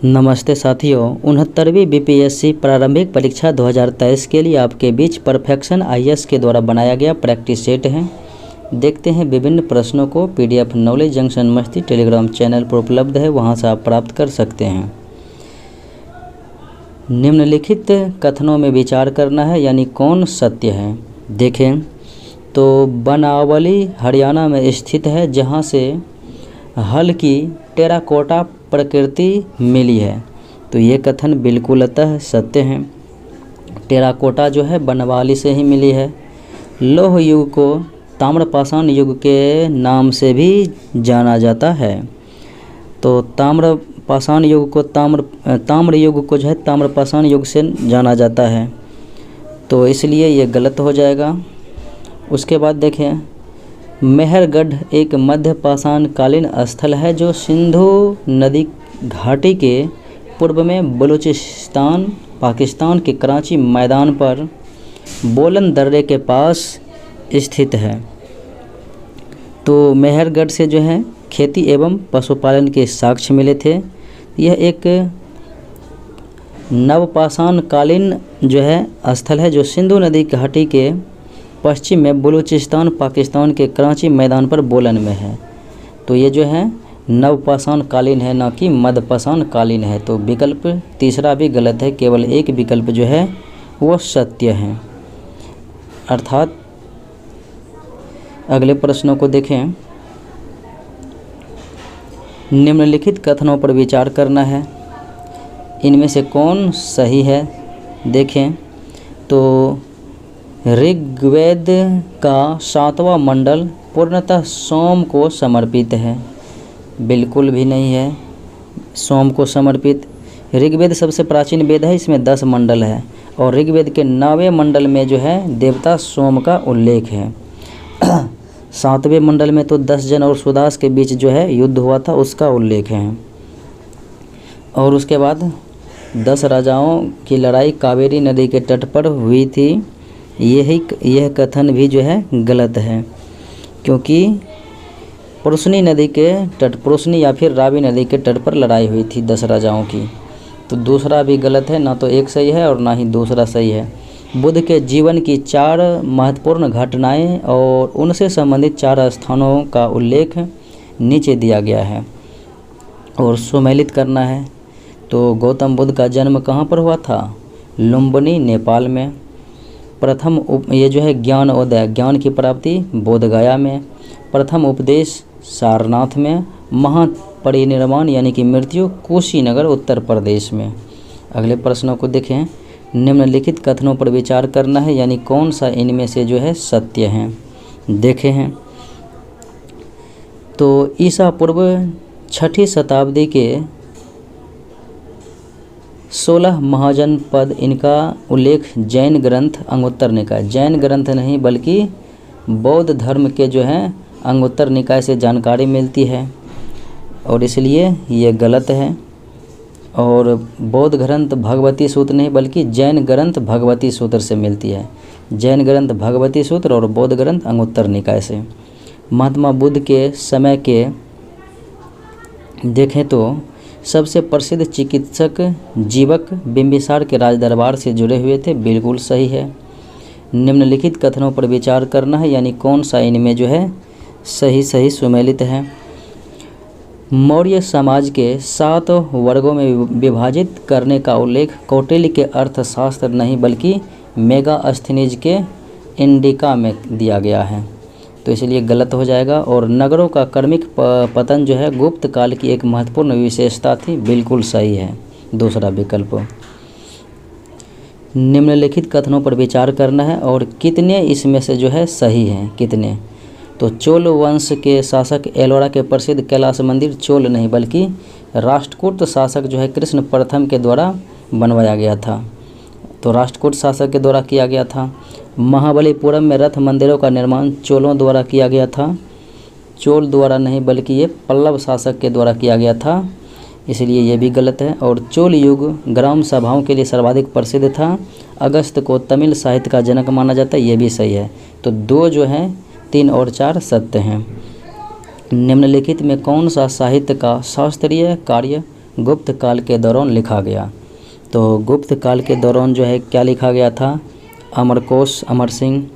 नमस्ते साथियों, 69वीं बीपीएससी प्रारंभिक परीक्षा 2023 के लिए आपके बीच परफेक्शन आईएएस के द्वारा बनाया गया प्रैक्टिस सेट है। देखते हैं विभिन्न प्रश्नों को। पीडीएफ नॉलेज जंक्शन मस्ती टेलीग्राम चैनल पर उपलब्ध है, वहां से आप प्राप्त कर सकते हैं। निम्नलिखित कथनों में विचार करना है, यानी कौन सत्य है। देखें तो बनावली हरियाणा में स्थित है, जहां से हल की टेराकोटा प्रकृति मिली है। तो ये कथन बिल्कुलतः सत्य है। टेराकोटा जो है बनवाली से ही मिली है। लौह युग को ताम्रपाषाण युग के नाम से भी जाना जाता है। तो ताम्रपाषाण युग को ताम्र युग को जो है ताम्रपाषाण युग से जाना जाता है, तो इसलिए ये गलत हो जाएगा। उसके बाद देखें, मेहरगढ़ एक मध्य पाषाण कालीन स्थल है जो सिंधु नदी घाटी के पूर्व में बलूचिस्तान पाकिस्तान के कराची मैदान पर बोलन दर्रे के पास स्थित है। तो मेहरगढ़ से जो है खेती एवं पशुपालन के साक्ष्य मिले थे। यह एक नवपाषाण कालीन जो है स्थल है जो सिंधु नदी घाटी के पश्चिम में बलूचिस्तान पाकिस्तान के कराची मैदान पर बोलन में है। तो ये जो है नवपाषाण कालीन है, ना कि मध्यपाषाण कालीन है। तो विकल्प तीसरा भी गलत है, केवल एक विकल्प जो है वो सत्य है। अर्थात अगले प्रश्नों को देखें। निम्नलिखित कथनों पर विचार करना है, इनमें से कौन सही है। देखें तो ऋग्वेद का 7वां मंडल पूर्णतः सोम को समर्पित है। बिल्कुल भी नहीं है सोम को समर्पित। ऋग्वेद सबसे प्राचीन वेद है, इसमें 10 मंडल है और ऋग्वेद के 9वें मंडल में जो है देवता सोम का उल्लेख है। 7वें मंडल में तो 10 जन और सुदास के बीच जो है युद्ध हुआ था, उसका उल्लेख है। और उसके बाद 10 राजाओं की लड़ाई कावेरी नदी के तट पर हुई थी। यह कथन भी जो है गलत है, क्योंकि पुरुषनी नदी के तट पुरुषनी या फिर रावी नदी के तट पर लड़ाई हुई थी 10 राजाओं की। तो दूसरा भी गलत है, ना तो एक सही है और ना ही दूसरा सही है। बुद्ध के जीवन की 4 महत्वपूर्ण घटनाएं और उनसे संबंधित 4 स्थानों का उल्लेख नीचे दिया गया है और सुमेलित करना है। तो गौतम बुद्ध का जन्म कहाँ पर हुआ था? लुम्बिनी, नेपाल में। प्रथम ये जो है ज्ञानोदय ज्ञान की प्राप्ति बोधगया में। प्रथम उपदेश सारनाथ में। महापरिनिर्वाण यानी कि मृत्यु कुशीनगर उत्तर प्रदेश में। अगले प्रश्नों को देखें। निम्नलिखित कथनों पर विचार करना है, यानी कौन सा इनमें से जो है सत्य है। देखे हैं तो ईसा पूर्व 6ठी शताब्दी के 16 महाजनपद, इनका उल्लेख जैन ग्रंथ अंगुत्तर निकाय, जैन ग्रंथ नहीं बल्कि बौद्ध धर्म के जो है अंगुत्तर निकाय से जानकारी मिलती है और इसलिए ये गलत है। और बौद्ध ग्रंथ भगवती सूत्र नहीं बल्कि जैन ग्रंथ भगवती सूत्र से मिलती है। जैन ग्रंथ भगवती सूत्र और बौद्ध ग्रंथ अंगुत्तर निकाय से। महात्मा बुद्ध के समय के देखें तो सबसे प्रसिद्ध चिकित्सक जीवक बिंबिसार के राजदरबार से जुड़े हुए थे। बिल्कुल सही है। निम्नलिखित कथनों पर विचार करना है, यानी कौन सा इनमें जो है सही सुमेलित है। मौर्य समाज के 7 वर्गों में विभाजित करने का उल्लेख कौटिल्य के अर्थशास्त्र नहीं बल्कि मेगास्थनीज के इंडिका में दिया गया है। तो इसलिए गलत हो जाएगा। और नगरों का क्रमिक पतन जो है गुप्त काल की एक महत्वपूर्ण विशेषता थी। बिल्कुल सही है दूसरा विकल्प। निम्नलिखित कथनों पर विचार करना है और कितने इसमें से जो है सही हैं, कितने। तो चोल वंश के शासक एलोरा के प्रसिद्ध कैलाश मंदिर चोल नहीं बल्कि राष्ट्रकूट शासक जो है कृष्ण प्रथम के द्वारा बनवाया गया था। तो राष्ट्रकूट शासक के द्वारा किया गया था। महाबलीपुरम में रथ मंदिरों का निर्माण चोलों द्वारा किया गया था। चोल द्वारा नहीं बल्कि ये पल्लव शासक के द्वारा किया गया था, इसलिए ये भी गलत है। और चोल युग ग्राम सभाओं के लिए सर्वाधिक प्रसिद्ध था। अगस्त को तमिल साहित्य का जनक माना जाता है, ये भी सही है। तो 2 जो है 3 और 4 सत्य हैं। निम्नलिखित में कौन सा साहित्य का शास्त्रीय कार्य गुप्त काल के दौरान लिखा गया। तो गुप्त काल के दौरान जो है क्या लिखा गया था? अमरकोश, अमर सिंह,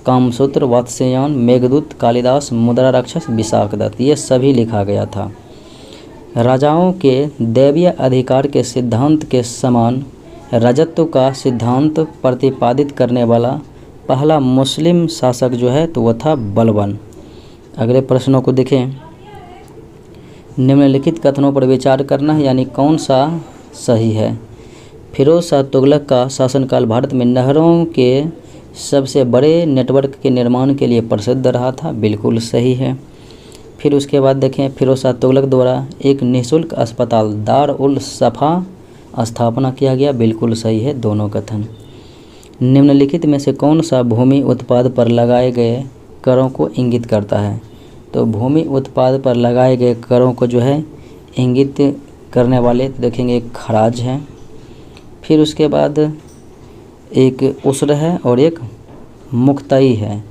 कामसूत्र, वात्स्यायन, मेघदूत, कालिदास, मुद्रा राक्षस, विशाखदत्त, ये सभी लिखा गया था। राजाओं के दैवीय अधिकार के सिद्धांत के समान राजत्व का सिद्धांत प्रतिपादित करने वाला पहला मुस्लिम शासक जो है तो वह था बलबन। अगले प्रश्नों को देखें। निम्नलिखित कथनों पर विचार करना है, यानी कौन सा सही है। फिरोज शाह तुगलक का शासनकाल भारत में नहरों के सबसे बड़े नेटवर्क के निर्माण के लिए प्रसिद्ध रहा था, बिल्कुल सही है। फिर उसके बाद देखें, फिरोज शाह तुगलक द्वारा एक निःशुल्क अस्पताल दार उल सफ़ा स्थापना किया गया, बिल्कुल सही है दोनों कथन। निम्नलिखित में से कौन सा भूमि उत्पाद पर लगाए गए करों को इंगित करता है? तो भूमि उत्पाद पर लगाए गए करों को जो है इंगित करने वाले देखेंगे एक खराज है, फिर उसके बाद एक उस्र है और एक मुक्तई है।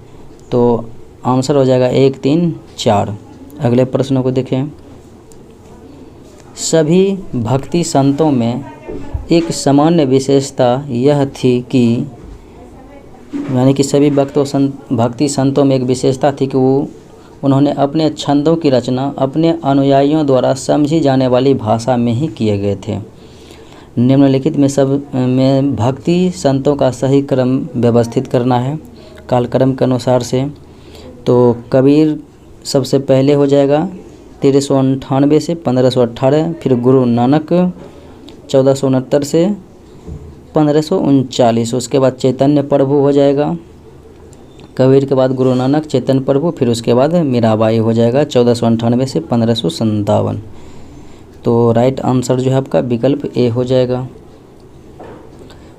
तो आंसर हो जाएगा 1, 3, 4। अगले प्रश्नों को देखें। सभी भक्ति संतों में एक सामान्य विशेषता यह थी कि यानी कि सभी भक्ति संतों में एक विशेषता थी कि उन्होंने अपने छंदों की रचना अपने अनुयायियों द्वारा समझी जाने वाली भाषा में ही किए गए थे। निम्नलिखित में भक्ति संतों का सही क्रम व्यवस्थित करना है कालक्रम के अनुसार से। तो कबीर सबसे पहले हो जाएगा 1398 से 1518, फिर गुरु नानक 1469 से 1539, उसके बाद चैतन्य प्रभु हो जाएगा। कबीर के बाद गुरु नानक, चैतन्य प्रभु, फिर उसके बाद मीराबाई हो जाएगा 1498 से 1557। तो राइट आंसर जो है आपका विकल्प ए हो जाएगा।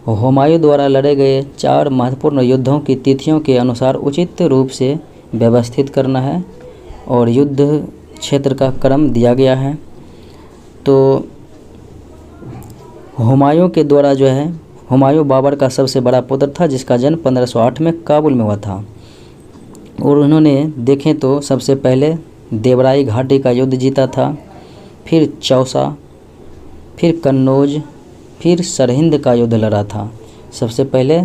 हुमायूं द्वारा लड़े गए 4 महत्वपूर्ण युद्धों की तिथियों के अनुसार उचित रूप से व्यवस्थित करना है और युद्ध क्षेत्र का क्रम दिया गया है। तो हुमायूं के द्वारा जो है, हुमायूं बाबर का सबसे बड़ा पुत्र था जिसका जन्म 1508 में काबुल में हुआ था और उन्होंने देखें तो सबसे पहले देवराई घाटी का युद्ध जीता था, फिर चौसा, फिर कन्नौज, फिर सरहिंद का युद्ध लड़ा था। सबसे पहले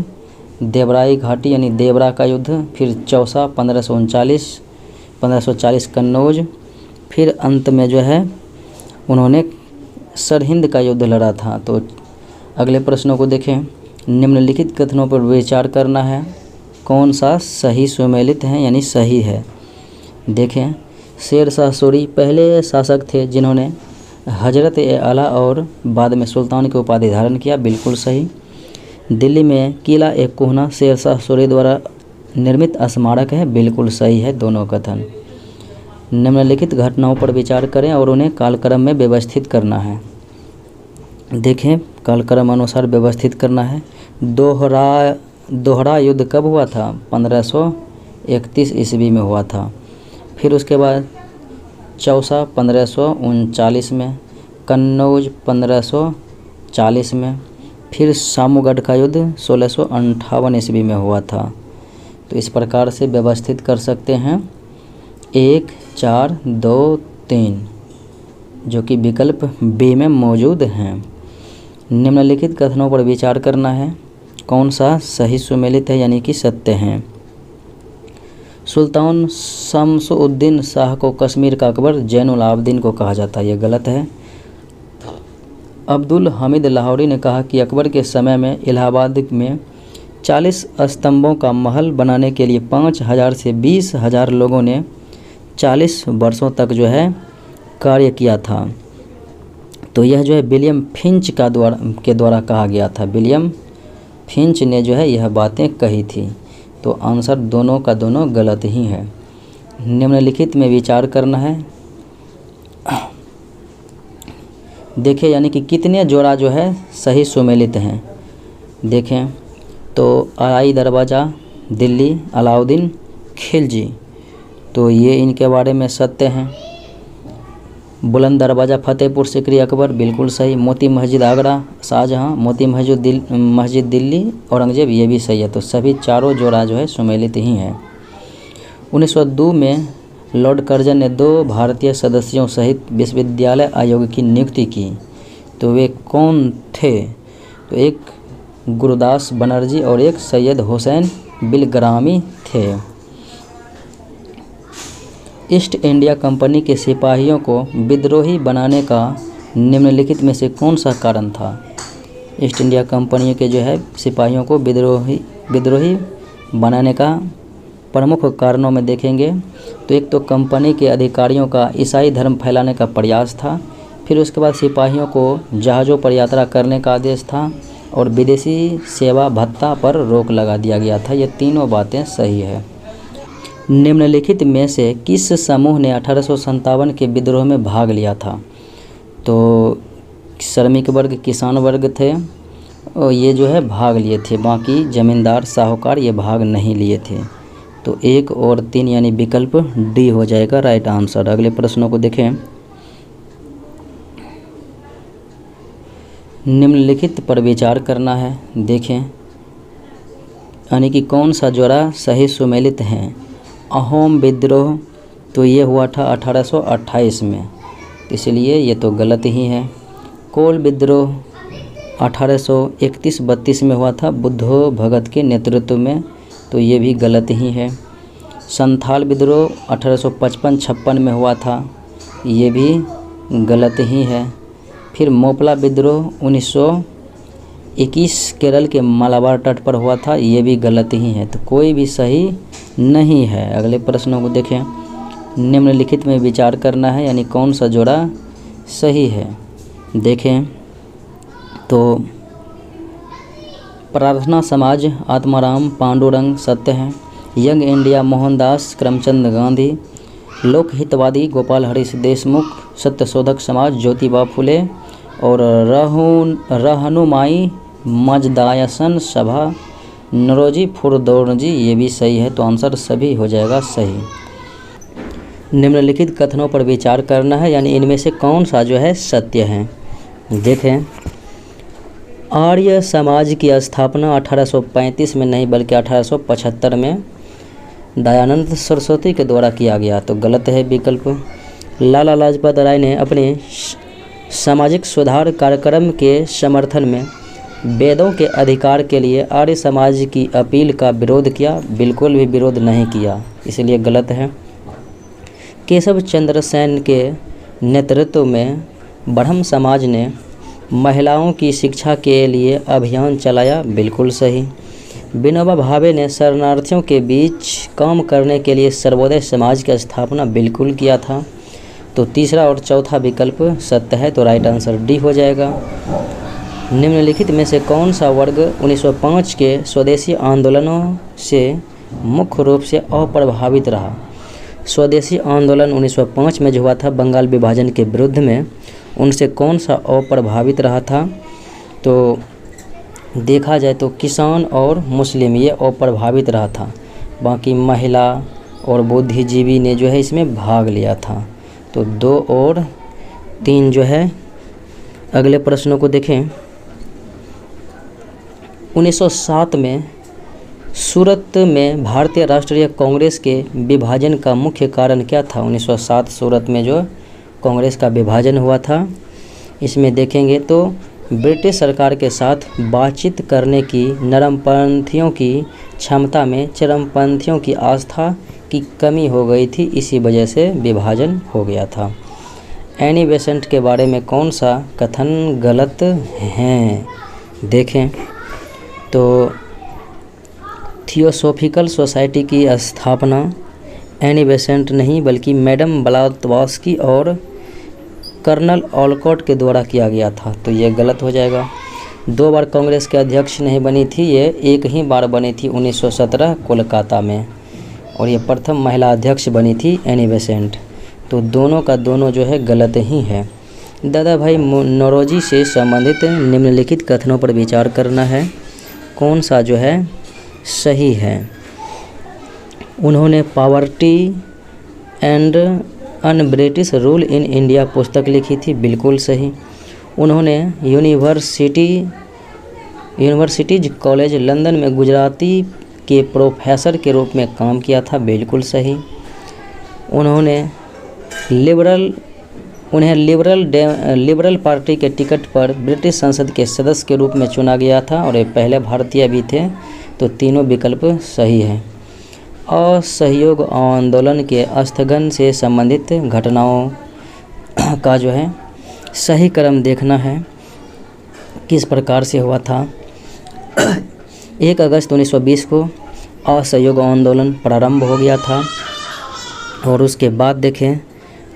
देवराई घाटी यानी देवरा का युद्ध, फिर चौसा 1540 कन्नौज, फिर अंत में जो है उन्होंने सरहिंद का युद्ध लड़ा था। तो अगले प्रश्नों को देखें। निम्नलिखित कथनों पर विचार करना है, कौन सा सही सुमेलित है यानी सही है। देखें, शेर शाह सूरी पहले शासक थे जिन्होंने हजरत ए आला और बाद में सुल्तान की उपाधि धारण किया, बिल्कुल सही। दिल्ली में किला ए कोहना शेर शाह सूरी द्वारा निर्मित स्मारक है, बिल्कुल सही है दोनों कथन। निम्नलिखित घटनाओं पर विचार करें और उन्हें कालक्रम में व्यवस्थित करना है। देखें, कालक्रम अनुसार व्यवस्थित करना है। दोहरा युद्ध कब हुआ था? 1531 ईस्वी में हुआ था। फिर उसके बाद चौसा 1539 में, कन्नौज 1540 में, फिर सामूगढ़ का युद्ध 1658 ईस्वी में हुआ था। तो इस प्रकार से व्यवस्थित कर सकते हैं 1, 4, 2, 3 जो कि विकल्प बी में मौजूद हैं। निम्नलिखित कथनों पर विचार करना है, कौन सा सही सुमेलित है यानी कि सत्य है। सुल्तान शमसुद्दीन शाह को कश्मीर का अकबर जैनुल आबदीन को कहा जाता है, यह गलत है। अब्दुल हमीद लाहौरी ने कहा कि अकबर के समय में इलाहाबाद में 40 स्तंभों का महल बनाने के लिए 5000 से 20,000 लोगों ने 40 वर्षों तक जो है कार्य किया था। तो यह जो है विलियम फिंच के द्वारा कहा गया था। विलियम फिंच ने जो है यह बातें कही थी। तो आंसर दोनों का दोनों गलत ही है। निम्नलिखित में विचार करना है। देखें, यानी कि कितने जोड़ा जो है सही सुमेलित हैं। देखें तो अलाई दरवाज़ा दिल्ली, अलाउद्दीन खिलजी, तो ये इनके बारे में सत्य हैं। बुलंद दरवाज़ा फतेहपुर सिकरी अकबर, बिल्कुल सही। मोती मस्जिद आगरा शाहजहाँ, मोती मस्जिद दिल्ली औरंगजेब, ये भी सही है। तो सभी चारों जोड़ा जो है सुमेलित ही हैं। 1902 में लॉर्ड कर्जन ने 2 भारतीय सदस्यों सहित विश्वविद्यालय आयोग की नियुक्ति की, तो वे कौन थे? तो एक गुरदास बनर्जी और एक सैयद हुसैन बिलग्रामी थे। ईस्ट इंडिया कंपनी के सिपाहियों को विद्रोही बनाने का निम्नलिखित में से कौन सा कारण था? ईस्ट इंडिया कंपनी के जो है सिपाहियों को विद्रोही बनाने का प्रमुख कारणों में देखेंगे तो एक तो कंपनी के अधिकारियों का ईसाई धर्म फैलाने का प्रयास था, फिर उसके बाद सिपाहियों को जहाज़ों पर यात्रा करने का आदेश था और विदेशी सेवा भत्ता पर रोक लगा दिया गया था। ये तीनों बातें सही है। निम्नलिखित में से किस समूह ने 1857 के विद्रोह में भाग लिया था? तो श्रमिक वर्ग, किसान वर्ग थे और ये जो है भाग लिए थे, बाकी जमींदार साहूकार ये भाग नहीं लिए थे। तो 1 और 3 यानी विकल्प डी हो जाएगा राइट आंसर। अगले प्रश्नों को देखें। निम्नलिखित पर विचार करना है। देखें यानी कि कौन सा जोड़ा सही सुमेलित है? अहोम विद्रोह तो ये हुआ था 1828 में, इसलिए ये तो गलत ही है। कोल विद्रोह 1831-32 में हुआ था बुद्धो भगत के नेतृत्व में, तो ये भी गलत ही है। संथाल विद्रोह 1855-56 में हुआ था, ये भी गलत ही है। फिर मोपला विद्रोह 1921 केरल के मालाबार तट पर हुआ था, ये भी गलत ही है, तो कोई भी सही नहीं है। अगले प्रश्नों को देखें। निम्नलिखित में विचार करना है, यानी कौन सा जोड़ा सही है। देखें तो प्रार्थना समाज आत्माराम पांडुरंग सत्य है, यंग इंडिया मोहनदास करमचंद गांधी, लोकहितवादी गोपाल हरीश देशमुख, सत्यशोधक समाज ज्योतिबा फुले और रहनुमाई मजदायसन सभा नरोजी फुरदौरजी, ये भी सही है, तो आंसर सभी हो जाएगा सही। निम्नलिखित कथनों पर विचार करना है, यानी इनमें से कौन सा जो है सत्य है। देखें आर्य समाज की स्थापना 1835 में नहीं बल्कि 1875 में दयानंद सरस्वती के द्वारा किया गया, तो गलत है विकल्प। लाला लाजपत राय ने अपने सामाजिक सुधार कार्यक्रम के समर्थन में वेदों के अधिकार के लिए आर्य समाज की अपील का विरोध किया, बिल्कुल भी विरोध नहीं किया, इसलिए गलत है। केशव चंद्र सेन के नेतृत्व में ब्रह्म समाज ने महिलाओं की शिक्षा के लिए अभियान चलाया, बिल्कुल सही। विनोबा भावे ने शरणार्थियों के बीच काम करने के लिए सर्वोदय समाज की स्थापना बिल्कुल किया था, तो तीसरा और चौथा विकल्प सत्य है, तो राइट आंसर डी हो जाएगा। निम्नलिखित में से कौन सा वर्ग 1905 के स्वदेशी आंदोलनों से मुख्य रूप से अप्रभावित रहा? स्वदेशी आंदोलन 1905 में जो हुआ था बंगाल विभाजन के विरुद्ध में, उनसे कौन सा अप्रभावित रहा था? तो देखा जाए तो किसान और मुस्लिम ये अप्रभावित रहा था, बाकी महिला और बुद्धिजीवी ने जो है इसमें भाग लिया था, तो 2 और 3 जो है। अगले प्रश्नों को देखें। 1907 में सूरत में भारतीय राष्ट्रीय कांग्रेस के विभाजन का मुख्य कारण क्या था? 1907 सूरत में जो कांग्रेस का विभाजन हुआ था, इसमें देखेंगे तो ब्रिटिश सरकार के साथ बातचीत करने की नरमपंथियों की क्षमता में चरमपंथियों की आस्था की कमी हो गई थी, इसी वजह से विभाजन हो गया था। एनी बेसेंट के बारे में कौन सा कथन गलत हैं? देखें तो थियोसॉफिकल सोसाइटी की स्थापना एनी बेसेंट नहीं बल्कि मैडम ब्लावत्स्की और कर्नल ऑलकॉट के द्वारा किया गया था, तो ये गलत हो जाएगा। 2 बार कांग्रेस के अध्यक्ष नहीं बनी थी, ये एक ही बार बनी थी 1917 कोलकाता में, और ये प्रथम महिला अध्यक्ष बनी थी एनी बेसेंट, तो दोनों का दोनों जो है गलत ही है। दादा भाई नौरोजी से संबंधित निम्नलिखित कथनों पर विचार करना है, कौन सा जो है सही है। उन्होंने poverty and un British rule in India पुस्तक लिखी थी, बिल्कुल सही। उन्होंने यूनिवर्सिटीज कॉलेज लंदन में गुजराती के प्रोफेसर के रूप में काम किया था, बिल्कुल सही। उन्हें लिबरल पार्टी के टिकट पर ब्रिटिश संसद के सदस्य के रूप में चुना गया था और ये पहले भारतीय भी थे। तो तीनों विकल्प सही है। असहयोग आंदोलन के स्थगन से संबंधित घटनाओं का जो है सही क्रम देखना है, किस प्रकार से हुआ था। 1 अगस्त 1920 को असहयोग आंदोलन प्रारंभ हो गया था और उसके बाद देखें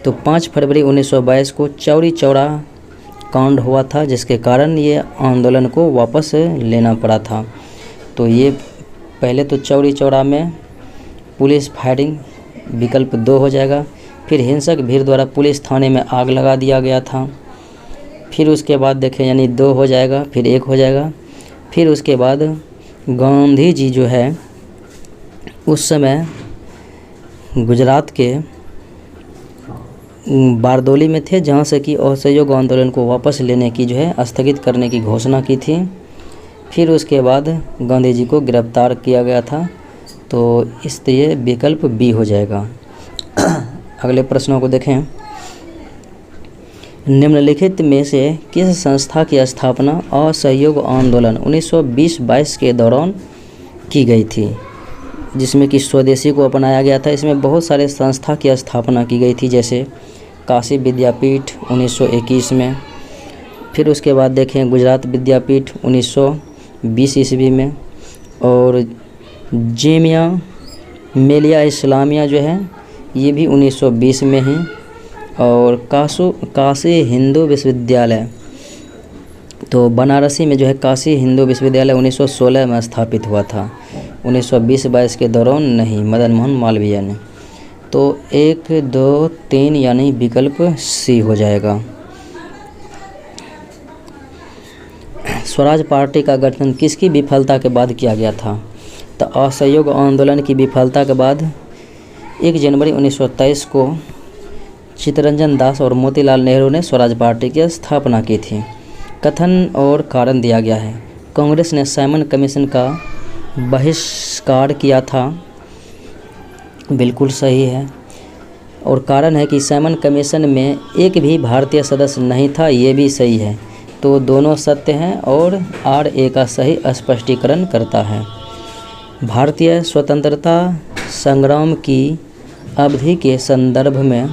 तो 5 फरवरी 1922 को चौरी चौरा कांड हुआ था, जिसके कारण ये आंदोलन को वापस लेना पड़ा था। तो ये पहले तो चौरी चौरा में पुलिस फायरिंग विकल्प 2 हो जाएगा। फिर हिंसक भीड़ द्वारा पुलिस थाने में आग लगा दिया गया था। फिर उसके बाद देखें यानी 2 हो जाएगा, फिर 1 हो जाएगा। फिर उसके बाद गांधी जी जो है उस समय गुजरात के बारदोली में थे, जहाँ से कि असहयोग आंदोलन को वापस लेने की जो है स्थगित करने की घोषणा की थी। फिर उसके बाद गांधी जी को गिरफ्तार किया गया था। तो इसलिए विकल्प बी हो जाएगा। अगले प्रश्नों को देखें। निम्नलिखित में से किस संस्था की स्थापना असहयोग आंदोलन 1920-22 के दौरान की गई थी, जिसमें कि स्वदेशी को अपनाया गया था। इसमें बहुत सारे संस्था की स्थापना की गई थी, जैसे काशी विद्यापीठ 1921 में। फिर उसके बाद देखें गुजरात विद्यापीठ 1920 ईस्वी में, और जेमिया मिलिया इस्लामिया जो है ये भी 1920 में ही, और काशी हिंदू विश्वविद्यालय तो बनारसी में जो है काशी हिंदू विश्वविद्यालय 1916 में स्थापित हुआ था, 1920-22 के दौरान नहीं, मदन मोहन मालवीय ने। तो 1, 2, 3 यानी विकल्प सी हो जाएगा। स्वराज पार्टी का गठन किसकी विफलता के बाद किया गया था? तो असहयोग आंदोलन की विफलता के बाद 1 जनवरी 1923 को चित्तरंजन दास और मोतीलाल नेहरू ने स्वराज पार्टी की स्थापना की थी। कथन और कारण दिया गया है। कांग्रेस ने साइमन कमीशन का बहिष्कार किया था, बिल्कुल सही है। और कारण है कि साइमन कमीशन में एक भी भारतीय सदस्य नहीं था, ये भी सही है। तो दोनों सत्य हैं और RA का सही स्पष्टीकरण करता है। भारतीय स्वतंत्रता संग्राम की अवधि के संदर्भ में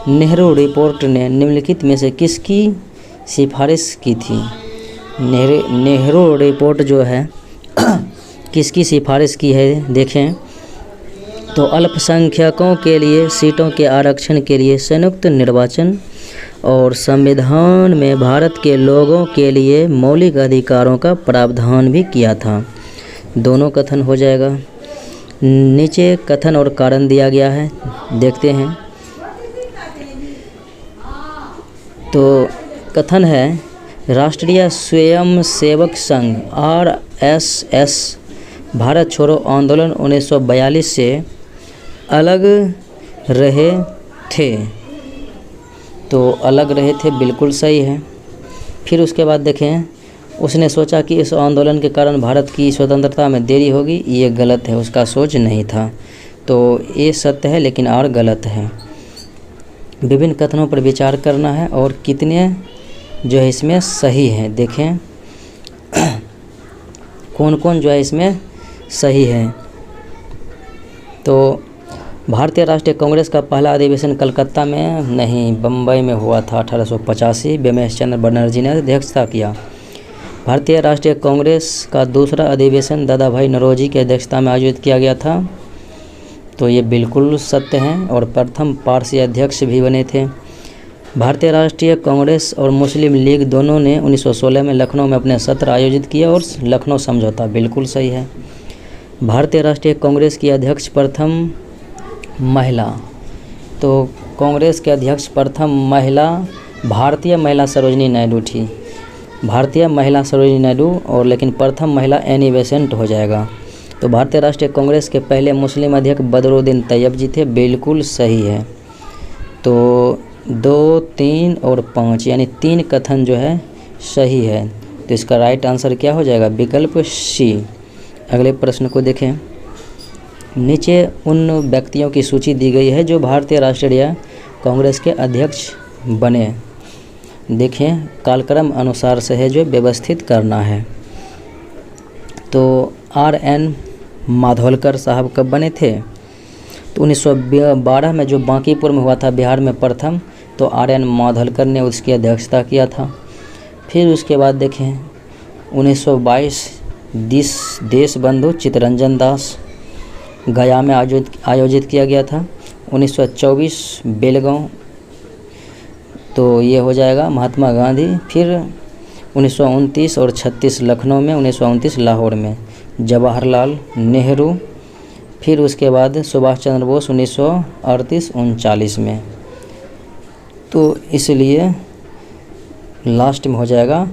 नेहरू रिपोर्ट ने निम्नलिखित में से किसकी सिफारिश की थी? नेहरू रिपोर्ट जो है किसकी सिफारिश की है देखें तो अल्पसंख्यकों के लिए सीटों के आरक्षण के लिए संयुक्त निर्वाचन और संविधान में भारत के लोगों के लिए मौलिक अधिकारों का प्रावधान भी किया था। दोनों कथन हो जाएगा। नीचे कथन और कारण दिया गया है, देखते हैं। तो कथन है राष्ट्रीय स्वयंसेवक संघ RSS भारत छोड़ो आंदोलन 1942 से अलग रहे थे। तो अलग रहे थे, बिल्कुल सही है। फिर उसके बाद देखें, उसने सोचा कि इस आंदोलन के कारण भारत की स्वतंत्रता में देरी होगी, ये गलत है, उसका सोच नहीं था। तो ये सत्य है लेकिन R गलत है। विभिन्न कथनों पर विचार करना है और कितने जो है इसमें सही है, देखें कौन कौन जो है इसमें सही है। तो भारतीय राष्ट्रीय कांग्रेस का पहला अधिवेशन कलकत्ता में नहीं, बम्बई में हुआ था 1885। बेमेश चंद्र बनर्जी ने अध्यक्षता किया। भारतीय राष्ट्रीय कांग्रेस का दूसरा अधिवेशन दादा भाई नौरोजी की अध्यक्षता में आयोजित किया गया था। तो ये बिल्कुल सत्य हैं और प्रथम पारसी अध्यक्ष भी बने थे। भारतीय राष्ट्रीय कांग्रेस और मुस्लिम लीग दोनों ने 1916 में लखनऊ में अपने सत्र आयोजित किए और लखनऊ समझौता, बिल्कुल सही है। भारतीय राष्ट्रीय कांग्रेस की अध्यक्ष प्रथम महिला, तो कांग्रेस के अध्यक्ष प्रथम महिला भारतीय महिला सरोजिनी नायडू थी। भारतीय महिला सरोजिनी नायडू और लेकिन प्रथम महिला एनी बेसेंट हो जाएगा। तो भारतीय राष्ट्रीय कांग्रेस के पहले मुस्लिम अध्यक्ष बदरुद्दीन तैयब जी थे, बिल्कुल सही है। तो 2, 3 और 5 यानी 3 कथन जो है सही है। तो इसका राइट आंसर क्या हो जाएगा? विकल्प सी। अगले प्रश्न को देखें। नीचे उन व्यक्तियों की सूची दी गई है जो भारतीय राष्ट्रीय कांग्रेस के अध्यक्ष बने। देखें, कालक्रम अनुसार से है जो व्यवस्थित करना है। तो R.N. माधवलकर साहब कब बने थे? तो 1912 में जो बांकीपुर में हुआ था बिहार में प्रथम, तो R.N. माधवलकर ने उसकी अध्यक्षता किया था। फिर उसके बाद देखें 1922 देश बंधु चित्तरंजन दास गया में आयोजित किया गया था। 1924 बेलगांव, तो ये हो जाएगा महात्मा गांधी। फिर 1929 और 36 लखनऊ में, 1929 लाहौर में जवाहरलाल नेहरू। फिर उसके बाद सुभाष चंद्र बोस 1938-39 में। तो इसलिए लास्ट में हो जाएगा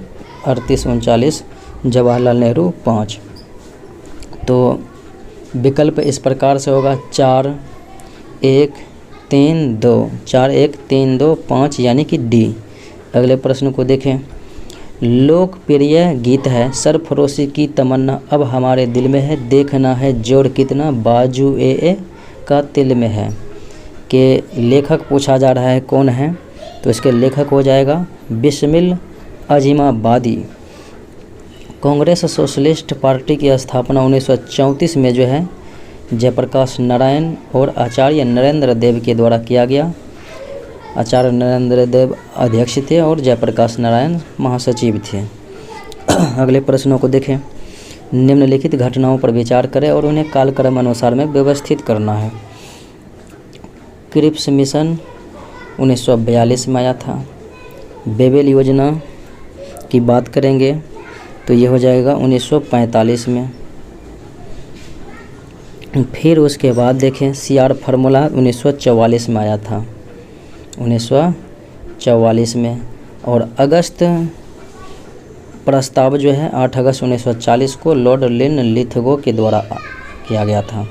38-39, जवाहरलाल नेहरू 5। तो विकल्प इस प्रकार से होगा 4 1 3 2, 4 1 3 2 5 यानी कि डी। अगले प्रश्न को देखें। लोकप्रिय गीत है सरफरोशी की तमन्ना अब हमारे दिल में है, देखना है जोर कितना बाजू ए का तिल में है, के लेखक पूछा जा रहा है कौन है? तो इसके लेखक हो जाएगा बिस्मिल अजीमाबादी। कांग्रेस सोशलिस्ट पार्टी की स्थापना 1934 में जो है जयप्रकाश नारायण और आचार्य नरेंद्र देव के द्वारा किया गया। आचार्य नरेंद्र देव अध्यक्ष थे और जयप्रकाश नारायण महासचिव थे। अगले प्रश्नों को देखें। निम्नलिखित घटनाओं पर विचार करें और उन्हें कालक्रम अनुसार में व्यवस्थित करना है। क्रिप्स मिशन 1942 में आया था। बेबेल योजना की बात करेंगे तो ये हो जाएगा 1945 में। फिर उसके बाद देखें CR फार्मूला 1944 में आया था, 1944 में। और अगस्त प्रस्ताव जो है 8 अगस्त 1940 को लॉर्ड लिनलिथगो के द्वारा किया गया था।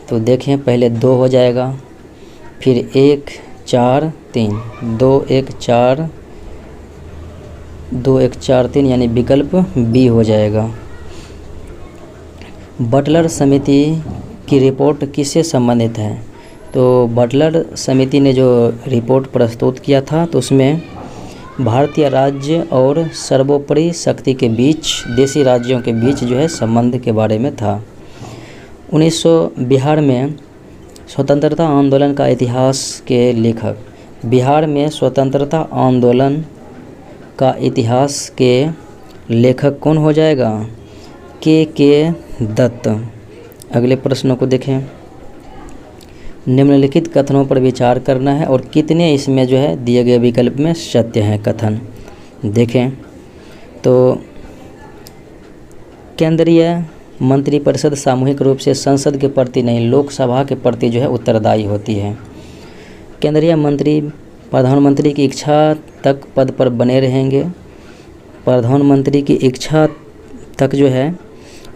तो देखें पहले 2 हो जाएगा, फिर 1 4 3, 2 1 4 2 1 4 3 यानी विकल्प बी हो जाएगा। बटलर समिति की रिपोर्ट किससे संबंधित है? तो बटलर समिति ने जो रिपोर्ट प्रस्तुत किया था तो उसमें भारतीय राज्य और सर्वोपरि शक्ति के बीच, देशी राज्यों के बीच जो है संबंध के बारे में था। 1900 बिहार में स्वतंत्रता आंदोलन का इतिहास के लेखक, बिहार में स्वतंत्रता आंदोलन का इतिहास के लेखक कौन हो जाएगा? के दत्त। अगले प्रश्नों को देखें। निम्नलिखित कथनों पर विचार करना है और कितने इसमें जो है दिए गए विकल्प में सत्य हैं कथन। देखें तो केंद्रीय मंत्रिपरिषद सामूहिक रूप से संसद के प्रति नहीं, लोकसभा के प्रति जो है उत्तरदायी होती है। केंद्रीय मंत्री प्रधानमंत्री की इच्छा तक पद पर बने रहेंगे। प्रधानमंत्री की इच्छा तक जो है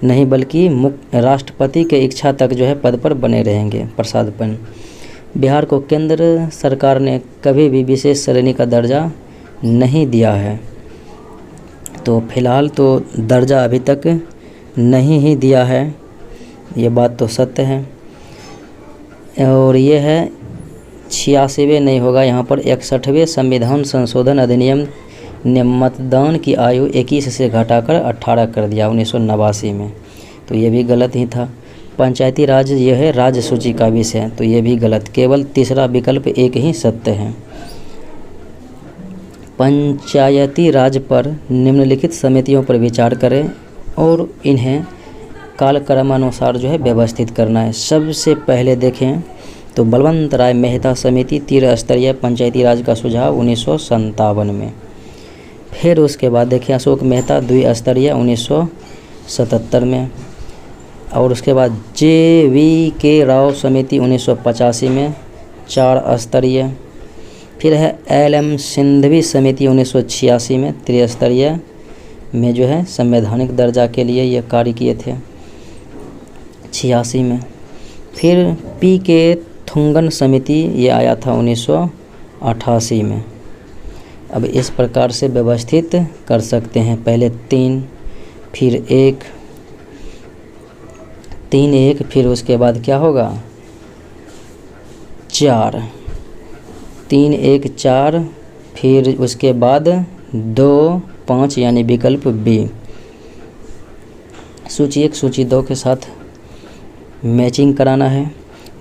नहीं, बल्कि राष्ट्रपति के इच्छा तक जो है पद पर बने रहेंगे प्रसादपन। बिहार को केंद्र सरकार ने कभी भी विशेष श्रेणी का दर्जा नहीं दिया है। तो फिलहाल तो दर्जा अभी तक नहीं ही दिया है, ये बात तो सत्य है। और ये है 86वें नहीं होगा, यहाँ पर 61वें संविधान संशोधन अधिनियम ने मतदान की आयु 21 से घटाकर 18 कर दिया 1989 में, तो ये भी गलत ही था। पंचायती राज यह है राज्य सूची का विषय, तो ये भी गलत, केवल तीसरा विकल्प एक ही सत्य है। पंचायती राज पर निम्नलिखित समितियों पर विचार करें और इन्हें कालक्रमानुसार जो है व्यवस्थित करना है। सबसे पहले देखें तो बलवंत राय मेहता समिति त्रिस्तरीय पंचायती राज का सुझाव 1957 में। फिर उसके बाद देखें अशोक मेहता द्विस्तरीय 1977 में। और उसके बाद JVK राव समिति 1985 में 4 स्तरीय। फिर है LM सिंधवी समिति 1986 में त्रिस्तरीय में जो है संवैधानिक दर्जा के लिए ये कार्य किए थे 86 में। फिर PK थुंगन समिति ये आया था 1988 में। अब इस प्रकार से व्यवस्थित कर सकते हैं, पहले 3 फिर 1 3 1 फिर उसके बाद क्या होगा 4, 3 1 4 फिर उसके बाद 2 5 यानी विकल्प बी। सूची 1 सूची 2 के साथ मैचिंग कराना है।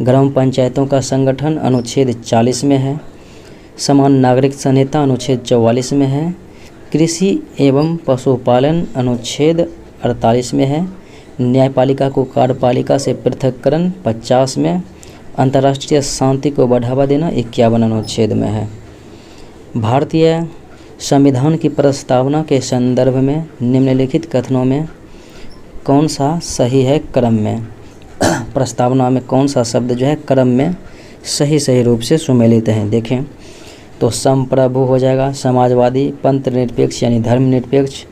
ग्राम पंचायतों का संगठन अनुच्छेद 40 में है। समान नागरिक संहिता अनुच्छेद 44 में है। कृषि एवं पशुपालन अनुच्छेद 48 में है। न्यायपालिका को कार्यपालिका से पृथक्करण 50 में। अंतर्राष्ट्रीय शांति को बढ़ावा देना 51 अनुच्छेद में है। भारतीय संविधान की प्रस्तावना के संदर्भ में निम्नलिखित कथनों में कौन सा सही है क्रम में। प्रस्तावना में कौन सा शब्द जो है क्रम में सही रूप से सुमेलित हैं। देखें तो संप्रभु हो जाएगा, समाजवादी, पंथ निरपेक्ष यानी धर्मनिरपेक्ष,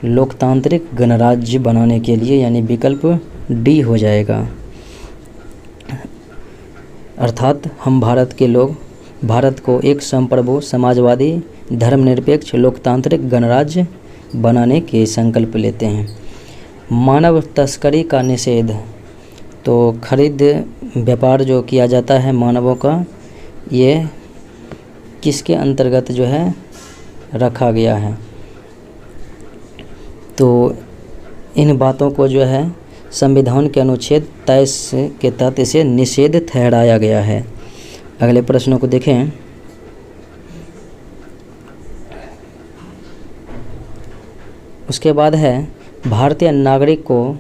लोकतांत्रिक गणराज्य बनाने के लिए यानी विकल्प डी हो जाएगा। अर्थात हम भारत के लोग भारत को एक संप्रभु, समाजवादी, धर्मनिरपेक्ष, लोकतांत्रिक गणराज्य बनाने के संकल्प लेते हैं। मानव तस्करी का निषेध, तो खरीद व्यापार जो किया जाता है मानवों का, ये किसके अंतर्गत जो है रखा गया है। तो इन बातों को जो है संविधान के अनुच्छेद 23 के तहत इसे निषेध ठहराया गया है। अगले प्रश्नों को देखें। उसके बाद है भारतीय नागरिक को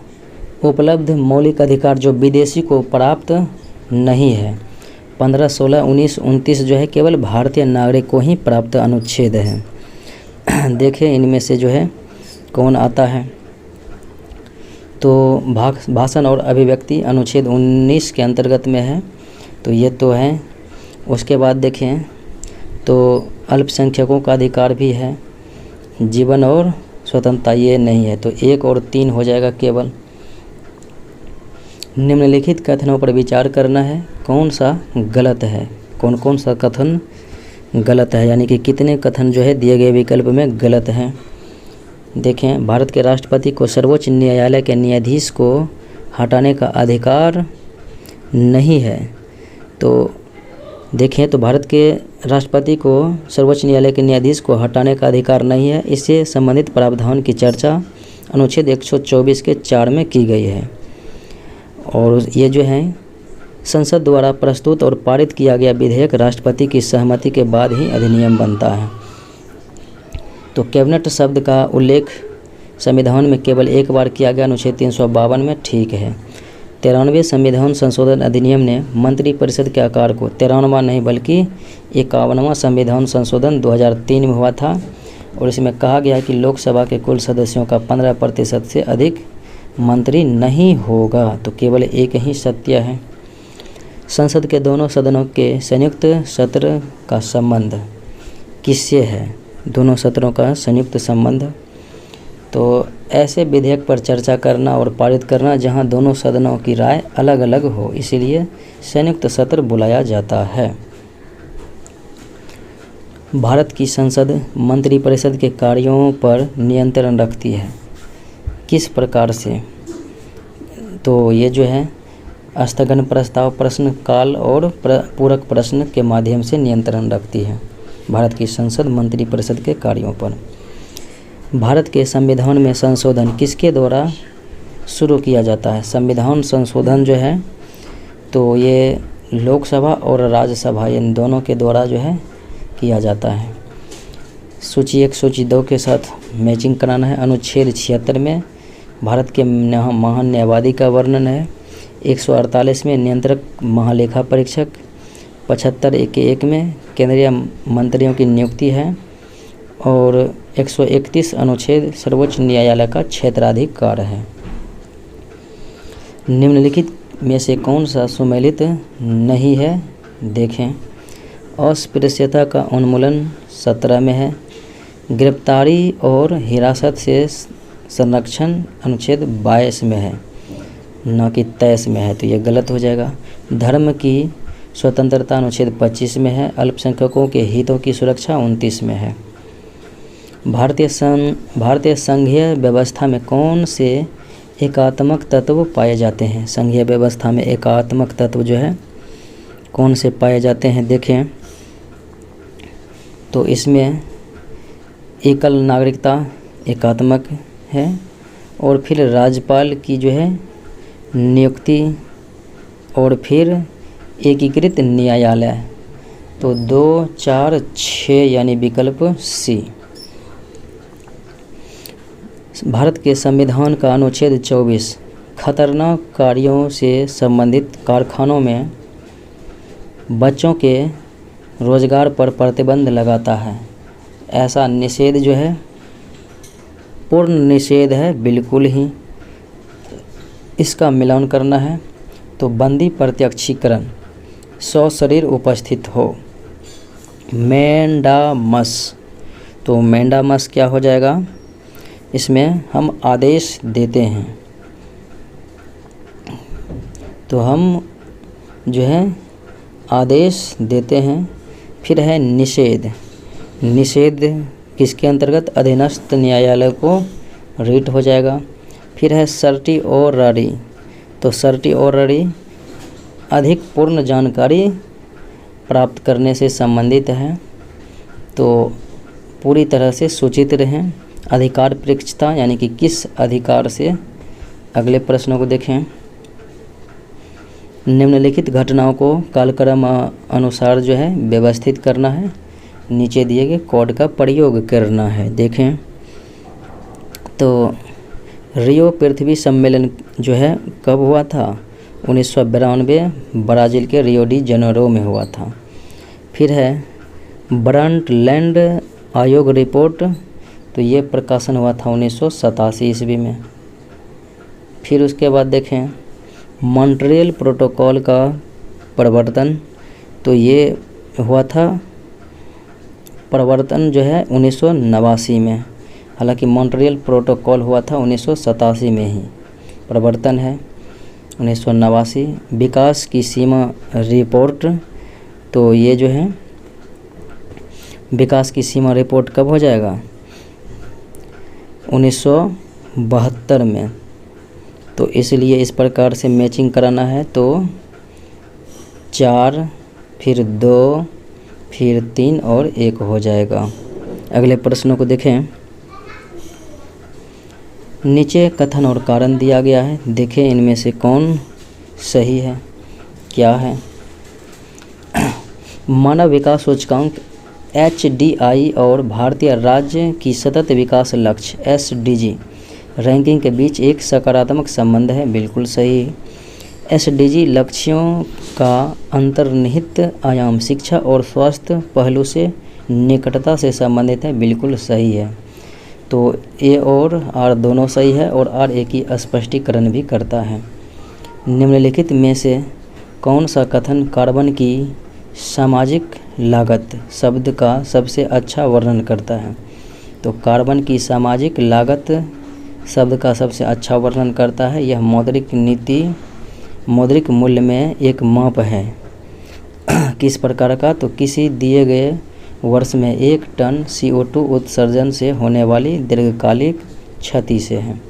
उपलब्ध मौलिक अधिकार जो विदेशी को प्राप्त नहीं है। 15, 16, 19, 29 जो है केवल भारतीय नागरिक को ही प्राप्त अनुच्छेद है। देखें इनमें से जो है कौन आता है। तो भाषण और अभिव्यक्ति अनुच्छेद 19 के अंतर्गत में है, तो ये तो है। उसके बाद देखें तो अल्पसंख्यकों का अधिकार भी है। जीवन और स्वतंत्रता ये नहीं है, तो 1 और 3 हो जाएगा केवल। निम्नलिखित कथनों पर विचार करना है, कौन सा गलत है, कौन कौन सा कथन गलत है, यानी कि कितने कथन जो है दिए गए विकल्प में गलत हैं। देखें भारत के राष्ट्रपति को सर्वोच्च न्यायालय के न्यायाधीश को हटाने का अधिकार नहीं है। तो देखें तो भारत के राष्ट्रपति को सर्वोच्च न्यायालय के न्यायाधीश को हटाने का अधिकार नहीं है। इससे संबंधित प्रावधान की चर्चा अनुच्छेद 124 के 4 में की गई है। और ये जो है संसद द्वारा प्रस्तुत और पारित किया गया विधेयक राष्ट्रपति की सहमति के बाद ही अधिनियम बनता है। तो कैबिनेट शब्द का उल्लेख संविधान में केवल एक बार किया गया, अनुच्छेद 352 में, ठीक है। 93वें संविधान संशोधन अधिनियम ने मंत्रिपरिषद के आकार को 93वां नहीं बल्कि 51वां संविधान संशोधन 2003 में हुआ था, और इसमें कहा गया कि लोकसभा के कुल सदस्यों का 15% से अधिक मंत्री नहीं होगा। तो केवल एक ही सत्य है। संसद के दोनों सदनों के संयुक्त सत्र का संबंध किससे है? दोनों सत्रों का संयुक्त संबंध। तो ऐसे विधेयक पर चर्चा करना और पारित करना जहां दोनों सदनों की राय अलग अलग हो, इसीलिए संयुक्त सत्र बुलाया जाता है। भारत की संसद मंत्रिपरिषद के कार्यों पर नियंत्रण रखती है, किस प्रकार से? तो ये जो है स्थगन प्रस्ताव, प्रश्न काल और पूरक प्रश्न के माध्यम से नियंत्रण रखती है भारत की संसद मंत्रिपरिषद के कार्यों पर। भारत के संविधान में संशोधन किसके द्वारा शुरू किया जाता है? संविधान संशोधन जो है तो ये लोकसभा और राज्यसभा इन दोनों के द्वारा जो है किया जाता है। सूची 1 सूची 2 के साथ मैचिंग कराना है। अनुच्छेद 76 में भारत के महान न्यायवादी का वर्णन है। 148 में नियंत्रक महालेखा परीक्षक, 75 के 1 में केंद्रीय मंत्रियों की नियुक्ति है, और 131 अनुच्छेद सर्वोच्च न्यायालय का क्षेत्राधिकार है। निम्नलिखित में से कौन सा सुमेलित नहीं है? देखें अस्पृश्यता का उन्मूलन 17 में है। गिरफ्तारी और हिरासत से संरक्षण अनुच्छेद 22 में है, न कि 23 में है, तो ये गलत हो जाएगा। धर्म की स्वतंत्रता अनुच्छेद 25 में है। अल्पसंख्यकों के हितों की सुरक्षा 29 में है। भारतीय संघीय व्यवस्था में कौन से एकात्मक तत्व पाए जाते हैं? संघीय व्यवस्था में एकात्मक तत्व जो है कौन से पाए जाते हैं? देखें तो इसमें एकल नागरिकता एकात्मक है, और फिर राज्यपाल की जो है नियुक्ति, और फिर एकीकृत न्यायालय। तो 2, 4, 6 यानी विकल्प सी। भारत के संविधान का अनुच्छेद 24 खतरनाक कार्यों से संबंधित कारखानों में बच्चों के रोजगार पर प्रतिबंध लगाता है। ऐसा निषेध जो है पूर्ण निषेध है, बिल्कुल ही। इसका मिलान करना है तो बंदी प्रत्यक्षीकरण, सशरीर उपस्थित हो। मैंडामस, तो मैंडामस क्या हो जाएगा? इसमें हम आदेश देते हैं, तो हम जो है आदेश देते हैं। फिर है निषेध। निषेध किसके अंतर्गत? अधीनस्थ न्यायालय को रिट हो जाएगा। फिर है सर्टिओररी, तो सर्टिओररी अधिक पूर्ण जानकारी प्राप्त करने से संबंधित है, तो पूरी तरह से सूचित रहें। अधिकार परीक्षता यानी कि किस अधिकार से? अगले प्रश्नों को देखें। निम्नलिखित घटनाओं को कालक्रम अनुसार जो है व्यवस्थित करना है, नीचे दिए गए कोड का प्रयोग करना है। देखें तो रियो पृथ्वी सम्मेलन जो है कब हुआ था? 1992 ब्राज़ील के रियो डी जेनेरो में हुआ था। फिर है ब्रंटलैंड आयोग रिपोर्ट, तो ये प्रकाशन हुआ था 1987 ईस्वी में। फिर उसके बाद देखें मॉन्ट्रियल प्रोटोकॉल का प्रवर्तन, तो ये हुआ था प्रवर्तन जो है 1989 में। हालांकि मॉन्ट्रियल प्रोटोकॉल हुआ था 1987 में ही, प्रवर्तन है 1989। विकास की सीमा रिपोर्ट, तो ये जो है विकास की सीमा रिपोर्ट कब हो जाएगा? 1972 में। तो इसलिए इस प्रकार से मैचिंग कराना है, तो 4 फिर 2 फिर 3 और 1 हो जाएगा। अगले प्रश्नों को देखें। नीचे कथन और कारण दिया गया है, देखें इनमें से कौन सही है, क्या है? मानव विकास सूचकांक HDI और भारतीय राज्य की सतत विकास लक्ष्य SDG रैंकिंग के बीच एक सकारात्मक संबंध है, बिल्कुल सही। SDG लक्ष्यों का अंतर्निहित आयाम शिक्षा और स्वास्थ्य पहलू से निकटता से संबंधित है, बिल्कुल सही है। तो A और R दोनों सही है, और R A की स्पष्टीकरण भी करता है। निम्नलिखित में से कौन सा कथन कार्बन की सामाजिक लागत शब्द का सबसे अच्छा वर्णन करता है? तो कार्बन की सामाजिक लागत शब्द का सबसे अच्छा वर्णन करता है। यह मौद्रिक नीति, मौद्रिक मूल्य में एक माप है। किस प्रकार का? तो किसी दिए गए वर्ष में 1 टन CO2 उत्सर्जन से होने वाली दीर्घकालिक क्षति से है।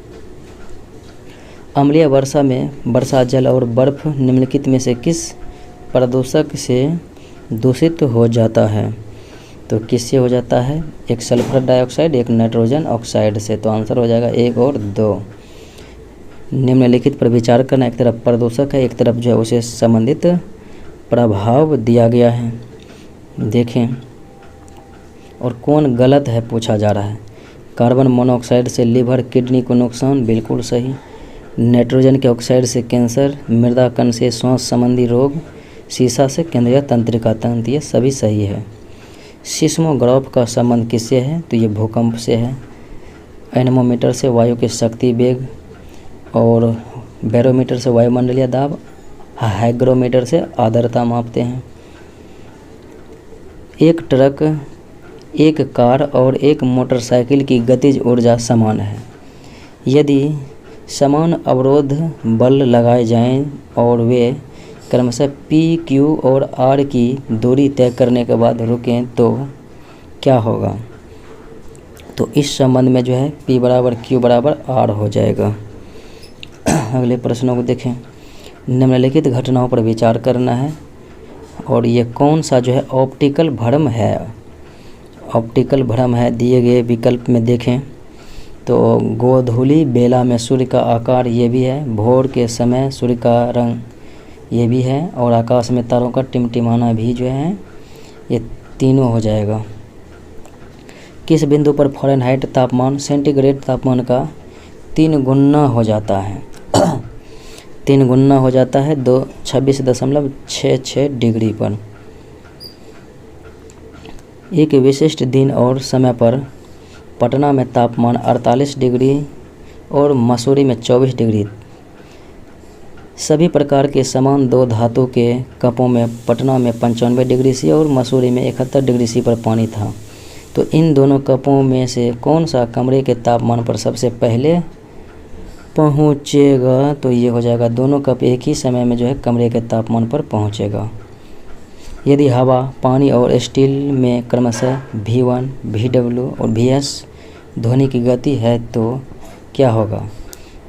अम्लीय वर्षा में वर्षा जल और बर्फ निम्नलिखित में से किस प्रदूषक से दूषित हो जाता है? तो किससे हो जाता है? एक सल्फर डाइऑक्साइड, एक नाइट्रोजन ऑक्साइड से। तो आंसर हो जाएगा 1 और 2। निम्नलिखित पर विचार करना, एक तरफ प्रदूषक है, एक तरफ जो है उसे संबंधित प्रभाव दिया गया है। देखें और कौन गलत है पूछा जा रहा है। कार्बन मोनोऑक्साइड से लिवर किडनी को नुकसान, बिल्कुल सही। नाइट्रोजन के ऑक्साइड से कैंसर, मृदा कण से श्वास संबंधी रोग, सीसा से केंद्रीय तंत्रिका तंत्र, ये सभी सही है। सिस्मोग्राफ का संबंध किससे है? तो ये भूकंप से है। एनेमोमीटर से वायु के शक्ति वेग, और बैरोमीटर से वायुमंडलीय दाब, हाइग्रोमीटर से आर्द्रता मापते हैं। एक ट्रक, एक कार और एक मोटरसाइकिल की गतिज ऊर्जा समान है। यदि समान अवरोध बल लगाए जाएं और वे क्रमशः P, Q और R की दूरी तय करने के बाद रुकें तो क्या होगा? तो इस संबंध में जो है P बराबर Q बराबर R हो जाएगा। अगले प्रश्नों को देखें। निम्नलिखित घटनाओं पर विचार करना है और ये कौन सा जो है ऑप्टिकल भ्रम है। ऑप्टिकल भ्रम है, दिए गए विकल्प में देखें तो गोधूली बेला में सूर्य का आकार ये भी है, भोर के समय सूर्य का रंग ये भी है, और आकाश में तारों का टिमटिमाना भी जो है, ये तीनों हो जाएगा। किस बिंदु पर फ़ारेनहाइट तापमान सेंटीग्रेड तापमान का 3 गुना हो जाता है? 3 गुना हो जाता है 26.66 डिग्री पर। एक विशिष्ट दिन और समय पर पटना में तापमान 48 डिग्री और मसूरी में 24 डिग्री। सभी प्रकार के समान 2 धातु के कपों में पटना में 95 डिग्री सी और मसूरी में 71 डिग्री सी पर पानी था। तो इन दोनों कपों में से कौन सा कमरे के तापमान पर सबसे पहले पहुंचेगा? तो ये हो जाएगा, दोनों कप एक ही समय में जो है कमरे के तापमान पर पहुंचेगा। यदि हवा, पानी और स्टील में क्रमशः V1, VW और VS ध्वनि की गति है तो क्या होगा?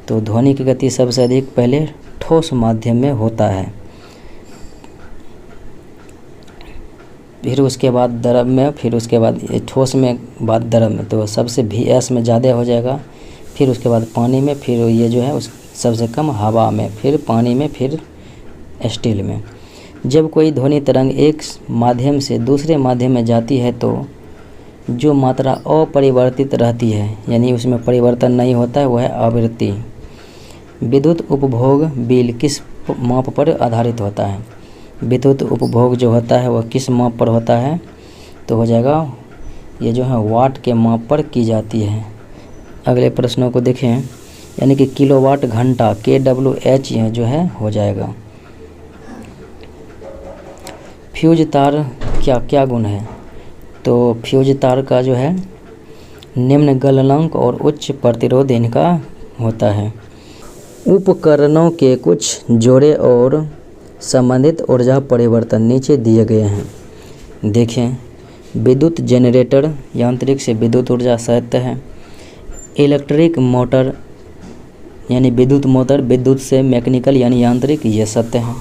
तो ध्वनि की गति सबसे अधिक पहले ठोस माध्यम में होता है, फिर उसके बाद द्रव में, फिर उसके बाद ठोस में, बाद द्रव में। तो सबसे VS में ज़्यादा हो जाएगा, फिर उसके बाद पानी में, फिर ये जो है उस सबसे कम हवा में, फिर पानी में, फिर स्टील में। जब कोई ध्वनि तरंग एक माध्यम से दूसरे माध्यम में जाती है तो जो मात्रा अपरिवर्तित रहती है, यानी उसमें परिवर्तन नहीं होता है, वह है आवृत्ति। विद्युत उपभोग बिल किस माप पर आधारित होता है? विद्युत उपभोग जो होता है वह किस माप पर होता है? तो हो जाएगा, ये जो है वाट के माप पर की जाती है। अगले प्रश्नों को देखें, यानी कि किलोवाट घंटा kWh यह जो है हो जाएगा। फ्यूज तार क्या गुण है? तो फ्यूज तार का जो है निम्न गलनांक और उच्च प्रतिरोध इनका होता है। उपकरणों के कुछ जोड़े और संबंधित ऊर्जा परिवर्तन नीचे दिए गए हैं। देखें, विद्युत जनरेटर यांत्रिक से विद्युत ऊर्जा सत्य है। इलेक्ट्रिक मोटर यानी विद्युत मोटर विद्युत से मैकेनिकल यानी यांत्रिक, ये सत्य है।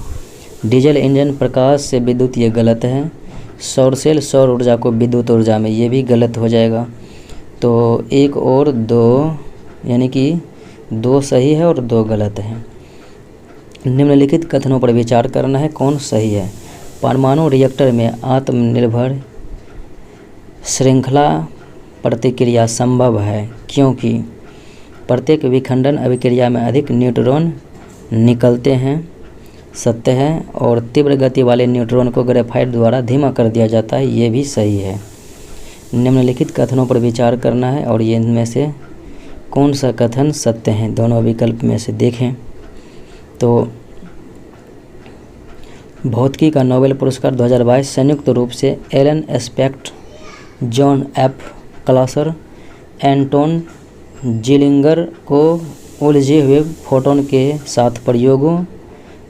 डीजल इंजन प्रकाश से विद्युत, ये गलत है। सौर सेल सौर ऊर्जा को विद्युत ऊर्जा में, ये भी गलत हो जाएगा। तो 1 और 2 यानी कि 2 सही है और 2 गलत है। निम्नलिखित कथनों पर विचार करना है, कौन सही है? परमाणु रिएक्टर में आत्मनिर्भर श्रृंखला प्रतिक्रिया संभव है क्योंकि प्रत्येक विखंडन अभिक्रिया में अधिक न्यूट्रॉन निकलते हैं, सत्य है। और तीव्र गति वाले न्यूट्रॉन को ग्रेफाइट द्वारा धीमा कर दिया जाता है, ये भी सही है। निम्नलिखित कथनों पर विचार करना है और ये इनमें से कौन सा कथन सत्य है? दोनों विकल्प में से देखें तो भौतिकी का नोबेल पुरस्कार 2022 संयुक्त रूप से Alain Aspect, John F Clauser, Anton Zeilinger को उलझे हुए फोटोन के साथ प्रयोगों,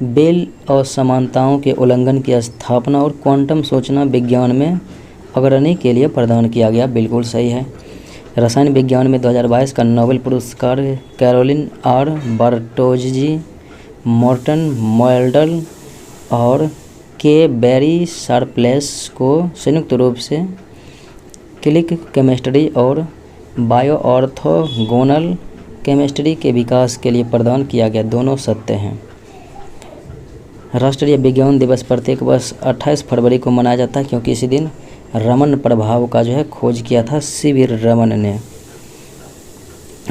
बेल असमानताओं के उल्लंघन की स्थापना और क्वांटम सूचना विज्ञान में अग्रणी के लिए प्रदान किया गया। बिल्कुल सही है। रसायन विज्ञान में 2022 का नोबेल पुरस्कार कैरोलिन आर बर्टोजी, मॉर्टन मोल्डल और के बेरी शार्पलेस को संयुक्त रूप से क्लिक केमिस्ट्री और बायो ऑर्थोगोनल केमिस्ट्री के विकास के लिए प्रदान किया गया। दोनों सत्य हैं। राष्ट्रीय विज्ञान दिवस प्रत्येक वर्ष 28 फरवरी को मनाया जाता है क्योंकि इसी दिन रमन प्रभाव का जो है खोज किया था सी.वी. रमन ने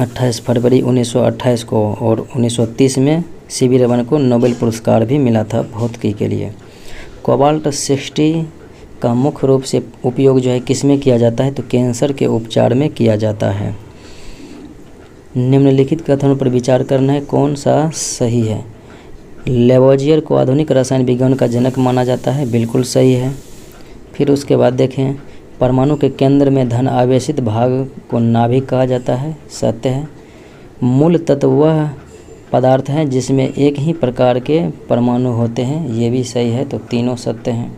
28 फरवरी 1928 को, और 1930 में सी.वी. रमन को नोबेल पुरस्कार भी मिला था भौतिकी के लिए। कोबाल्ट 60 का मुख्य रूप से उपयोग जो है किसमें किया जाता है? तो कैंसर के उपचार में किया जाता है। निम्नलिखित कथनों पर विचार करना है, कौन सा सही है? लेवोजियर को आधुनिक रसायन विज्ञान का जनक माना जाता है। बिल्कुल सही है। फिर उसके बाद देखें, परमाणु के केंद्र में धन आवेशित भाग को नाभिक कहा जाता है। सत्य है। मूल तत्व वह पदार्थ है जिसमें एक ही प्रकार के परमाणु होते हैं। ये भी सही है। तो तीनों सत्य हैं।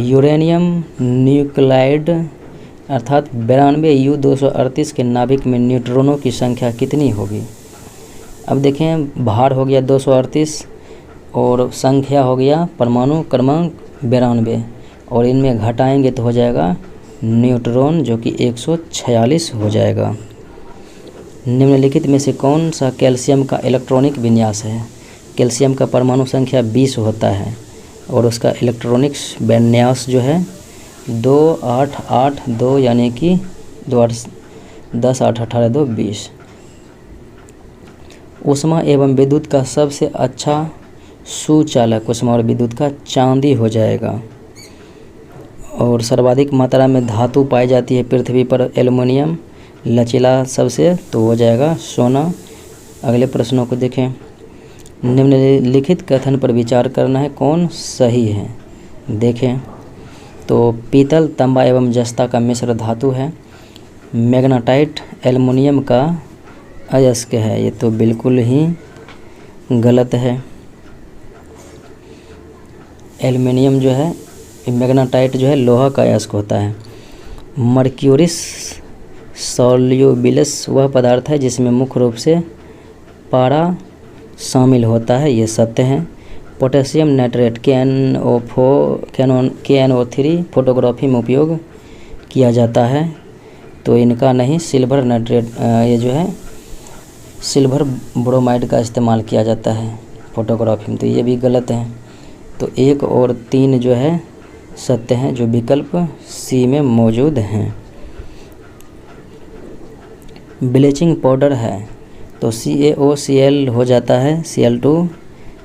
यूरेनियम न्यूक्लाइड अर्थात 92 U-238 के नाभिक में न्यूट्रॉनों की संख्या कितनी होगी? अब देखें, भार हो गया 238 और संख्या हो गया परमाणु क्रमांक 92, और इनमें घटाएंगे तो हो जाएगा न्यूट्रॉन जो कि 146 हो जाएगा। निम्नलिखित में से कौन सा कैल्शियम का इलेक्ट्रॉनिक विन्यास है? कैल्शियम का परमाणु संख्या 20 होता है और उसका इलेक्ट्रॉनिक्स विन्यास जो है 2882 यानी कि 2 8 10 8 18 2 20। ऊष्मा एवं विद्युत का सबसे अच्छा सुचालक ऊष्मा और विद्युत का चांदी हो जाएगा। और सर्वाधिक मात्रा में धातु पाई जाती है पृथ्वी पर एल्युमिनियम, लचीला सबसे तो हो जाएगा सोना। अगले प्रश्नों को देखें। निम्नलिखित कथन पर विचार करना है, कौन सही है? देखें तो पीतल तांबा एवं जस्ता का मिश्र धातु है। मैग्नेटाइट एल्युमिनियम का अयस्क है, ये तो बिल्कुल ही गलत है। एल्युमिनियम जो है, मैग्नेटाइट जो है लोहा का अयस्क होता है। मर्क्यूरिस सोल्यूबिलस वह पदार्थ है जिसमें मुख्य रूप से पारा शामिल होता है, ये सत्य है। पोटेशियम नाइट्रेट KNO3 फोटोग्राफी में उपयोग किया जाता है, तो इनका नहीं। सिल्वर नाइट्रेट ये जो है सिल्वर ब्रोमाइड का इस्तेमाल किया जाता है फोटोग्राफी में, तो ये भी गलत है। तो 1 और 3 जो है सत्य हैं, जो विकल्प सी में मौजूद हैं। ब्लीचिंग पाउडर है तो CaOCl हो जाता है Cl2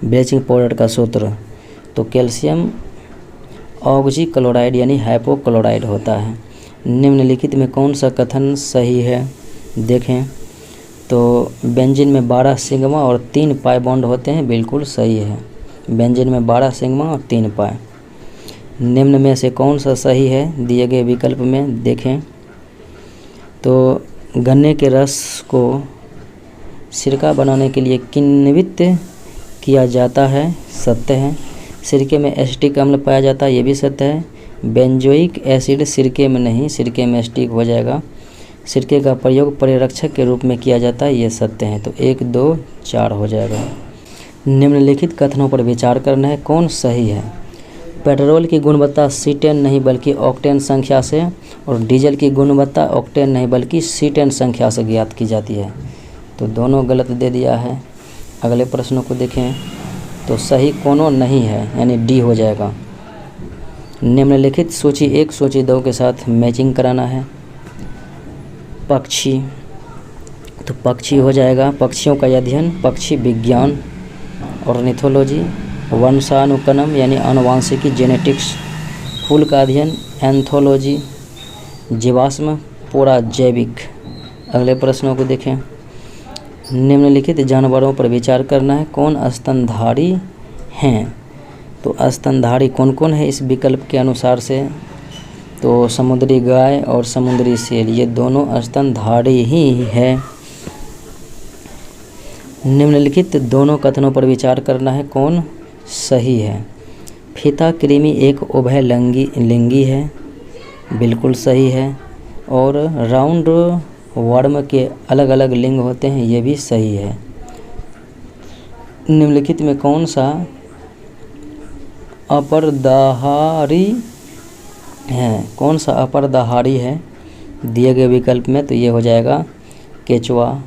ब्लीचिंग पाउडर का सूत्र। तो कैल्शियम ऑक्सी क्लोराइड यानी हाइपोक्लोराइड होता है। निम्नलिखित में कौन सा कथन सही है? देखें तो बेंजीन में 12 सिग्मा और 3 पाई बॉन्ड होते हैं, बिल्कुल सही है। बेंजीन में 12 सिग्मा और 3 पाई। निम्न में से कौन सा सही है दिए गए विकल्प में? देखें तो गन्ने के रस को सिरका बनाने के लिए किण्वित किया जाता है, सत्य है। सिरके में एसिटिक अम्ल पाया जाता है, ये भी सत्य है। बेंजोइक एसिड सिरके में नहीं, सिरके में एसिटिक हो जाएगा। सिरके का प्रयोग परिरक्षक के रूप में किया जाता है, ये सत्य है। तो 1 2 4 हो जाएगा। निम्नलिखित कथनों पर विचार करना है, कौन सही है? पेट्रोल की गुणवत्ता C10 नहीं बल्कि ऑक्टेन संख्या से, और डीजल की गुणवत्ता ऑक्टेन नहीं बल्कि C10 संख्या से ज्ञात की जाती है, तो दोनों गलत दे दिया है। अगले प्रश्नों को देखें तो सही कोनो नहीं है, यानी डी हो जाएगा। निम्नलिखित सूची 1 सूची 2 के साथ मैचिंग कराना है। पक्षी, तो पक्षी हो जाएगा पक्षियों का अध्ययन, पक्षी विज्ञान, ऑर्निथोलॉजी। वंशानुक्रम यानी आनुवांशिकी जेनेटिक्स। फूल का अध्ययन एंथोलॉजी। जीवाश्म पूरा जैविक। अगले प्रश्नों को देखें। निम्नलिखित जानवरों पर विचार करना है, कौन स्तनधारी हैं? तो स्तनधारी कौन कौन है इस विकल्प के अनुसार से? तो समुद्री गाय और समुद्री सील, ये दोनों स्तनधारी ही है। निम्नलिखित दोनों कथनों पर विचार करना है, कौन सही है? फीता कृमि एक उभयलिंगी है, बिल्कुल सही है। और राउंड वर्म के अलग अलग लिंग होते हैं, ये भी सही है। निम्नलिखित में कौन सा अपरदहारी है? कौन सा अपरदहारी है दिए गए विकल्प में? तो ये हो जाएगा केचुआ,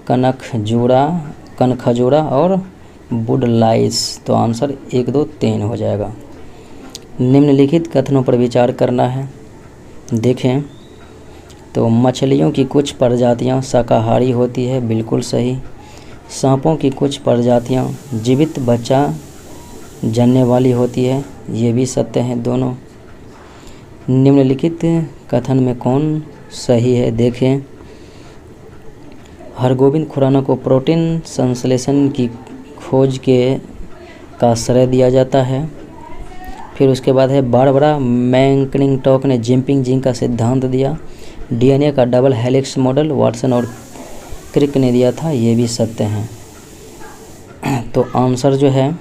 कनखजूरा और वुडलाइस। तो आंसर 1 2 3 हो जाएगा। निम्नलिखित कथनों पर विचार करना है। देखें तो मछलियों की कुछ प्रजातियां शाकाहारी होती है, बिल्कुल सही। सांपों की कुछ प्रजातियां जीवित बच्चा जनने वाली होती है, ये भी सत्य हैं दोनों। निम्नलिखित कथन में कौन सही है? देखें हरगोविंद खुराना को प्रोटीन संश्लेषण की खोज का श्रेय दिया जाता है। फिर उसके बाद है बारबरा मैकक्लिंटॉक ने जंपिंग जीन का सिद्धांत दिया। डीएनए का डबल हेलिक्स मॉडल वाटसन और क्रिक ने दिया था, ये भी सत्य हैं। तो आंसर जो है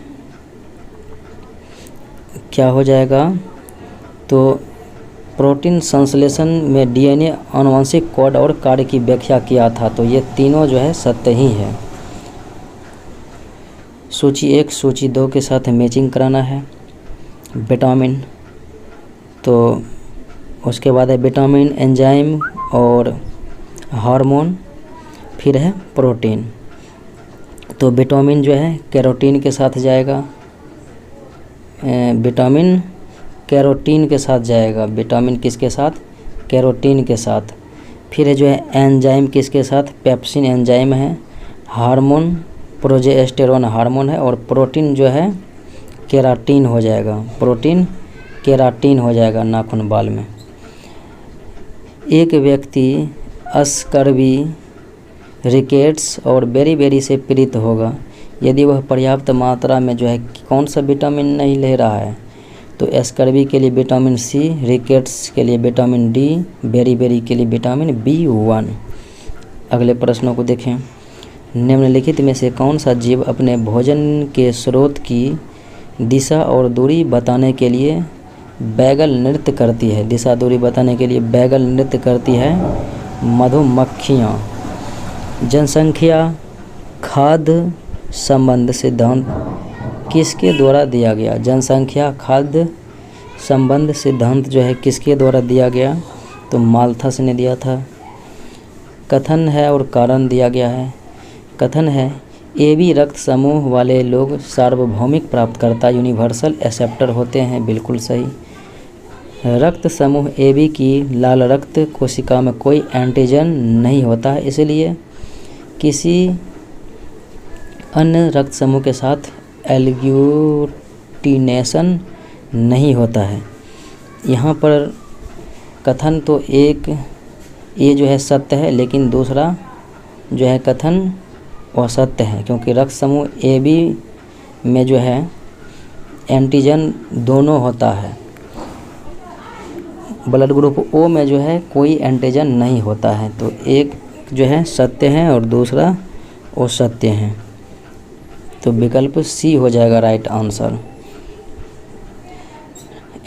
क्या हो जाएगा? तो प्रोटीन संश्लेषण में डीएनए आनुवंशिक कोड और कार्य की व्याख्या किया था, तो ये तीनों जो है सत्य ही है। सूची 1 सूची 2 के साथ मैचिंग कराना है। विटामिन, तो उसके बाद है विटामिन, एंजाइम और हार्मोन, फिर है प्रोटीन। तो विटामिन जो है कैरोटीन के साथ जाएगा, विटामिन कैरोटीन के साथ जाएगा। विटामिन किसके साथ? कैरोटीन के साथ। फिर है जो है एंजाइम किसके साथ? पेप्सिन एंजाइम है। हार्मोन प्रोजेस्टेरोन हार्मोन है। और प्रोटीन जो है केराटिन हो जाएगा, प्रोटीन केराटिन हो जाएगा नाखून बाल में। एक व्यक्ति स्कर्वी, रिकेट्स और बेरी से पीड़ित होगा यदि वह पर्याप्त मात्रा में जो है कौन सा विटामिन नहीं ले रहा है। तो स्कर्वी के लिए विटामिन सी, रिकेट्स के लिए विटामिन डी, बेरी के लिए विटामिन B1। अगले प्रश्नों को देखें। निम्नलिखित में से कौन सा जीव अपने भोजन के स्रोत की दिशा और दूरी बताने के लिए बैगल नृत्य करती है? दिशा दूरी बताने के लिए बैगल नृत्य करती है मधुमक्खियाँ। जनसंख्या खाद्य संबंध सिद्धांत किसके द्वारा दिया गया? जनसंख्या खाद्य संबंध सिद्धांत जो है किसके द्वारा दिया गया? तो माल्थस ने दिया था। कथन है और कारण दिया गया है। कथन है AB रक्त समूह वाले लोग सार्वभौमिक प्राप्तकर्ता यूनिवर्सल एक्सेप्टर होते हैं, बिल्कुल सही। रक्त समूह AB की लाल रक्त कोशिका में कोई एंटीजन नहीं होता है, इसलिए किसी अन्य रक्त समूह के साथ एग्लूटिनेशन नहीं होता है। यहाँ पर कथन तो एक ये जो है सत्य है, लेकिन दूसरा जो है कथन असत्य है, क्योंकि रक्त समूह AB में जो है एंटीजन दोनों होता है। ब्लड ग्रुप O में जो है कोई एंटीजन नहीं होता है। तो एक जो है सत्य है और दूसरा असत्य है। तो विकल्प C हो जाएगा राइट आंसर।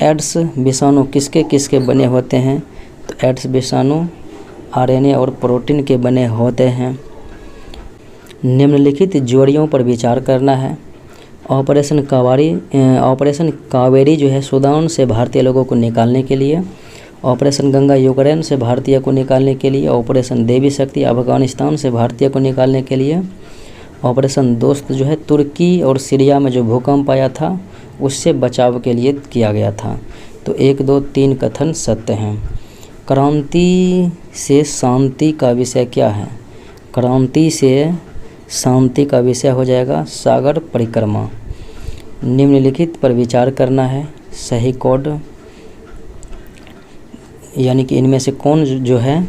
एड्स विषाणु किसके किसके बने होते हैं? तो एड्स विषाणु RNA और प्रोटीन के बने होते हैं। निम्नलिखित जोड़ियों पर विचार करना है। ऑपरेशन कावेरी जो है सूडान से भारतीय लोगों को निकालने के लिए, ऑपरेशन गंगा यूक्रेन से भारतीय को निकालने के लिए, ऑपरेशन देवी शक्ति अफगानिस्तान से भारतीय को निकालने के लिए, ऑपरेशन दोस्त जो है तुर्की और सीरिया में जो भूकंप आया था उससे बचाव के लिए किया गया था। तो 1, 2, 3 कथन सत्य हैं। क्रांति से शांति का विषय क्या है? क्रांति से शांति का विषय हो जाएगा सागर परिक्रमा। निम्नलिखित पर विचार करना है। सही कोड यानी कि इनमें से कौन जो है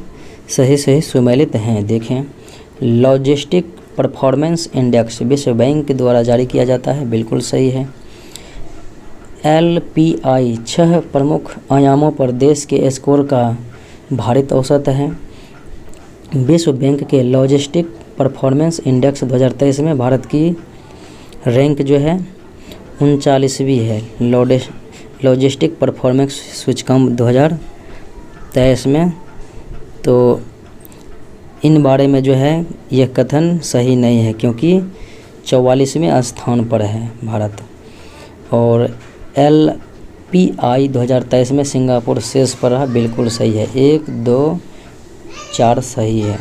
सही सुमेलित हैं? देखें, लॉजिस्टिक परफॉर्मेंस इंडेक्स विश्व बैंक द्वारा जारी किया जाता है, बिल्कुल सही है। LPI 6 प्रमुख आयामों पर देश के स्कोर का भारित औसत है। विश्व बैंक के लॉजिस्टिक परफॉर्मेंस इंडेक्स 2023 में भारत की रैंक जो है 39वीं है। लॉजिस्टिक परफॉर्मेंस सूचकांक 2023 में। तो इन बारे में जो है यह कथन सही नहीं है, क्योंकि 44वें स्थान पर है भारत। और LPI 2023 में सिंगापुर शीर्ष पर रहा, बिल्कुल सही है। 1, 2, 4 सही है।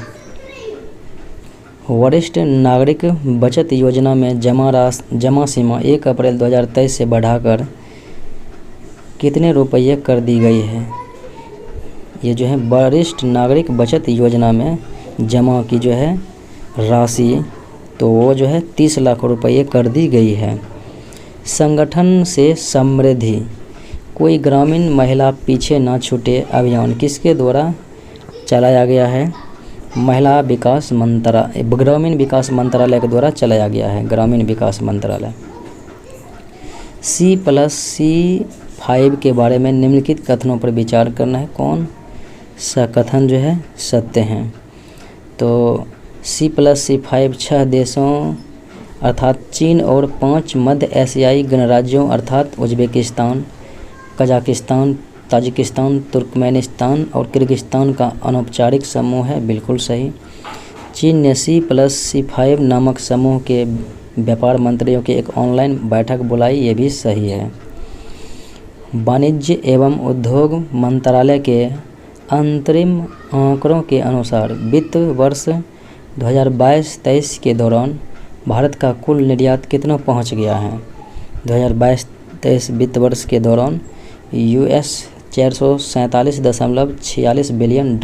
वरिष्ठ नागरिक बचत योजना में जमा सीमा 1 अप्रैल 2023 से बढ़ाकर कितने रुपये कर दी गई है? ये जो है वरिष्ठ नागरिक बचत योजना में जमा की जो है राशि, तो वो जो है 30 लाख रुपये कर दी गई है। संगठन से समृद्धि कोई ग्रामीण महिला पीछे ना छूटे अभियान किसके द्वारा चलाया गया है? महिला विकास मंत्रालय, ग्रामीण विकास मंत्रालय के द्वारा चलाया गया है, ग्रामीण विकास मंत्रालय। C+C5 के बारे में निम्नलिखित कथनों पर विचार करना है। कौन सा कथन जो है सत्य हैं? तो C+C5 6 देशों अर्थात चीन और 5 मध्य एशियाई गणराज्यों अर्थात उज्बेकिस्तान, कजाकिस्तान, ताजिकिस्तान, तुर्कमेनिस्तान और किर्गिस्तान का अनौपचारिक समूह है, बिल्कुल सही। चीन ने C+C5 नामक समूह के व्यापार मंत्रियों की एक ऑनलाइन बैठक बुलाई, ये भी सही है। वाणिज्य एवं उद्योग मंत्रालय के अंतरिम आंकड़ों के अनुसार वित्त वर्ष 2022-23 के दौरान भारत का कुल निर्यात कितना पहुंच गया है। 2022-23 वित्त वर्ष के दौरान US $447.46 बिलियन।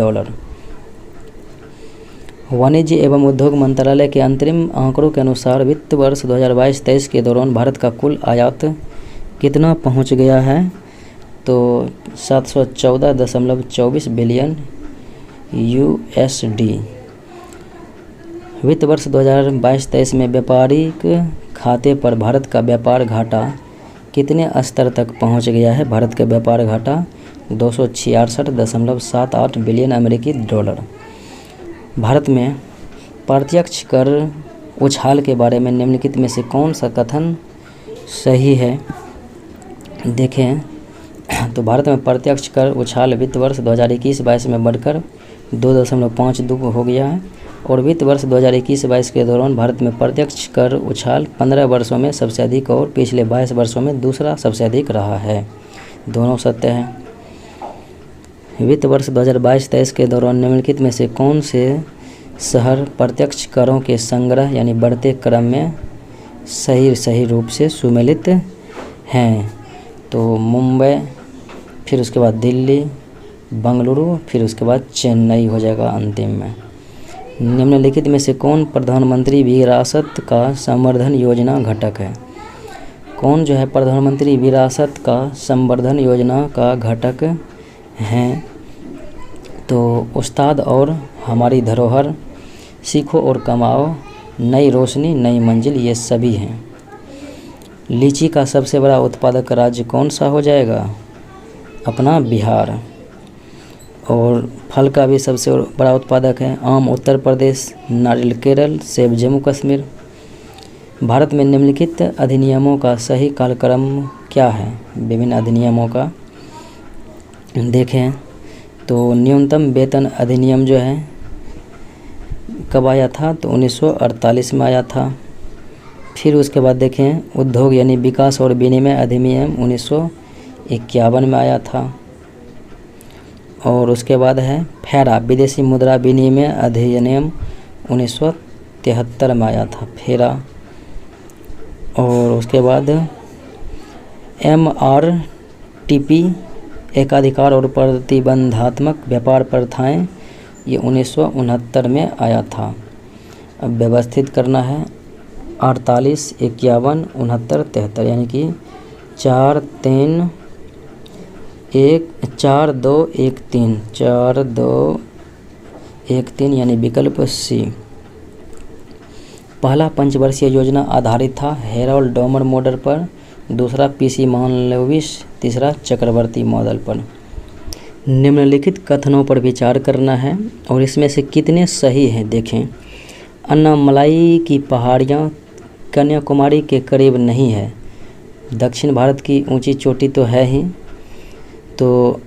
वाणिज्य एवं उद्योग मंत्रालय के अंतरिम आंकड़ों के अनुसार वित्त वर्ष 2022-23 के दौरान भारत का कुल आयात कितना पहुंच गया है, तो 714.24 बिलियन USD। वित्त वर्ष 2022-23 में व्यापारिक खाते पर भारत का व्यापार घाटा कितने स्तर तक पहुंच गया है। भारत का व्यापार घाटा 266.78 बिलियन अमेरिकी डॉलर। भारत में प्रत्यक्ष कर उछाल के बारे में निम्नलिखित में से कौन सा कथन सही है। देखें तो भारत में प्रत्यक्ष कर उछाल वित्त वर्ष 2021-22 में बढ़कर 2.52 हो गया है और वित्त वर्ष 2021-22 के दौरान भारत में प्रत्यक्ष कर उछाल 15 वर्षों में सबसे अधिक और पिछले 22 वर्षों में दूसरा सबसे अधिक रहा है। दोनों सत्य है। वित्त वर्ष 2022-23 के दौरान निम्नलिखित में से कौन से शहर प्रत्यक्ष करों के संग्रह यानी बढ़ते क्रम में सही रूप से सुमेलित हैं, तो मुंबई, फिर उसके बाद दिल्ली, बंगलुरु, फिर उसके बाद चेन्नई हो जाएगा अंतिम में। निम्नलिखित में से कौन प्रधानमंत्री विरासत का संवर्धन योजना घटक है। कौन जो है प्रधानमंत्री विरासत का संवर्धन योजना का घटक हैं, तो उस्ताद और हमारी धरोहर, सीखो और कमाओ, नई रोशनी नई मंजिल, ये सभी हैं। लीची का सबसे बड़ा उत्पादक राज्य कौन सा हो जाएगा, अपना बिहार। और फल का भी सबसे बड़ा उत्पादक है आम उत्तर प्रदेश, नारियल केरल, सेब जम्मू कश्मीर। भारत में निम्नलिखित अधिनियमों का सही कालक्रम क्या है। विभिन्न अधिनियमों का देखें तो न्यूनतम वेतन अधिनियम जो है कब आया था, तो 1948 में आया था। फिर उसके बाद देखें उद्योग यानी विकास और विनिमय अधिनियम 1951 में आया था। और उसके बाद है फेरा विदेशी मुद्रा विनिमय अधिनियम 1973 में आया था फेरा। और उसके बाद MRTP एकाधिकार और प्रतिबंधात्मक व्यापार प्रथाएं, ये 1969 में आया था। अब व्यवस्थित करना है 48, 51, 69, 73 यानी कि 4, 3, 1, 4, 2, 1, 3, 4, 2, 1, 3 यानी विकल्प सी। पहला पंचवर्षीय योजना आधारित था हेरोल्ड डोमर मॉडल पर, दूसरा PC मॉनलोविस, तीसरा चक्रवर्ती मॉडल पर। निम्नलिखित कथनों पर विचार करना है और इसमें से कितने सही हैं। देखें अन्नामलाई की पहाड़ियाँ कन्याकुमारी के करीब नहीं है। दक्षिण भारत की ऊंची चोटी तो है ही, तो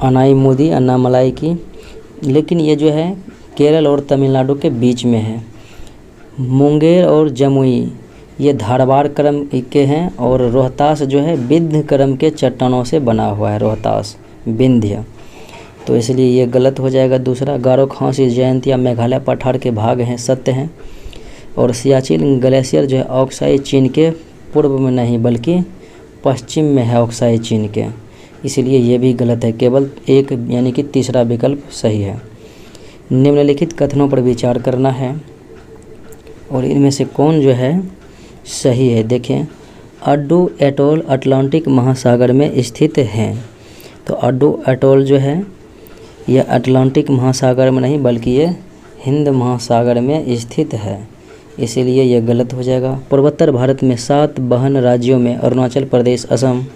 अनाईमुदी अन्नामलाई की, लेकिन ये जो है केरल और तमिलनाडु के बीच में है। मुंगेर और जमुई ये धारवाड़ क्रम के हैं और रोहतास जो है विंध्य क्रम के चट्टानों से बना हुआ है, रोहतास विंध्य, तो इसलिए ये गलत हो जाएगा। दूसरा गारो खासी जयंतिया मेघालय पठार के भाग हैं, सत्य हैं। और सियाचिन ग्लेशियर जो है ऑक्साई चीन के पूर्व में नहीं बल्कि पश्चिम में है ऑक्साई चीन के, इसलिए ये भी गलत है। केवल एक यानी कि तीसरा विकल्प सही है। निम्नलिखित कथनों पर विचार करना है और इनमें से कौन जो है सही है। देखें अड्डू एटोल अटलांटिक महासागर में स्थित है, तो अड्डू एटोल जो है यह अटलांटिक महासागर में नहीं बल्कि ये हिंद महासागर में स्थित है, इसीलिए यह गलत हो जाएगा। पूर्वोत्तर भारत में 7 बहन राज्यों में अरुणाचल प्रदेश, असम,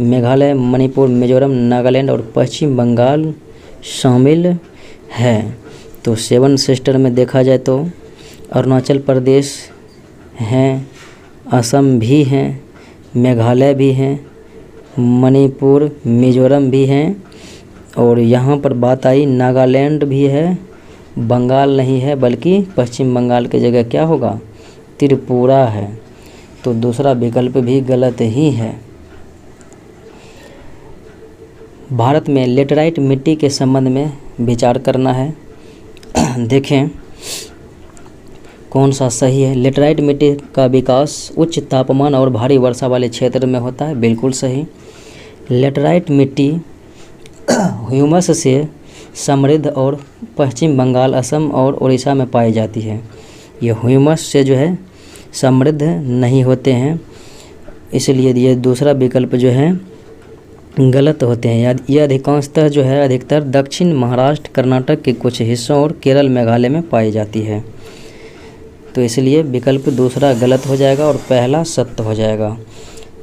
मेघालय, मणिपुर, मिजोरम, नागालैंड और पश्चिम बंगाल शामिल है। तो 7 सिस्टर में देखा जाए तो अरुणाचल प्रदेश हैं, असम भी हैं, मेघालय भी हैं, मणिपुर, मिजोरम भी हैं और यहाँ पर बात आई नागालैंड भी है, बंगाल नहीं है बल्कि पश्चिम बंगाल की जगह क्या होगा त्रिपुरा है, तो दूसरा विकल्प भी गलत ही है। भारत में लेटराइट मिट्टी के संबंध में विचार करना है। देखें कौन सा सही है। लेटराइट मिट्टी का विकास उच्च तापमान और भारी वर्षा वाले क्षेत्र में होता है, बिल्कुल सही। लेटराइट मिट्टी ह्यूमस से समृद्ध और पश्चिम बंगाल, असम और उड़ीसा में पाई जाती है। ये ह्यूमस से जो है समृद्ध नहीं होते हैं, इसलिए ये दूसरा विकल्प जो है गलत होते हैं। यह अधिकांशतः जो है अधिकतर दक्षिण महाराष्ट्र, कर्नाटक के कुछ हिस्सों और केरल, मेघालय में पाई जाती है। तो इसलिए विकल्प दूसरा गलत हो जाएगा और पहला सत्य हो जाएगा।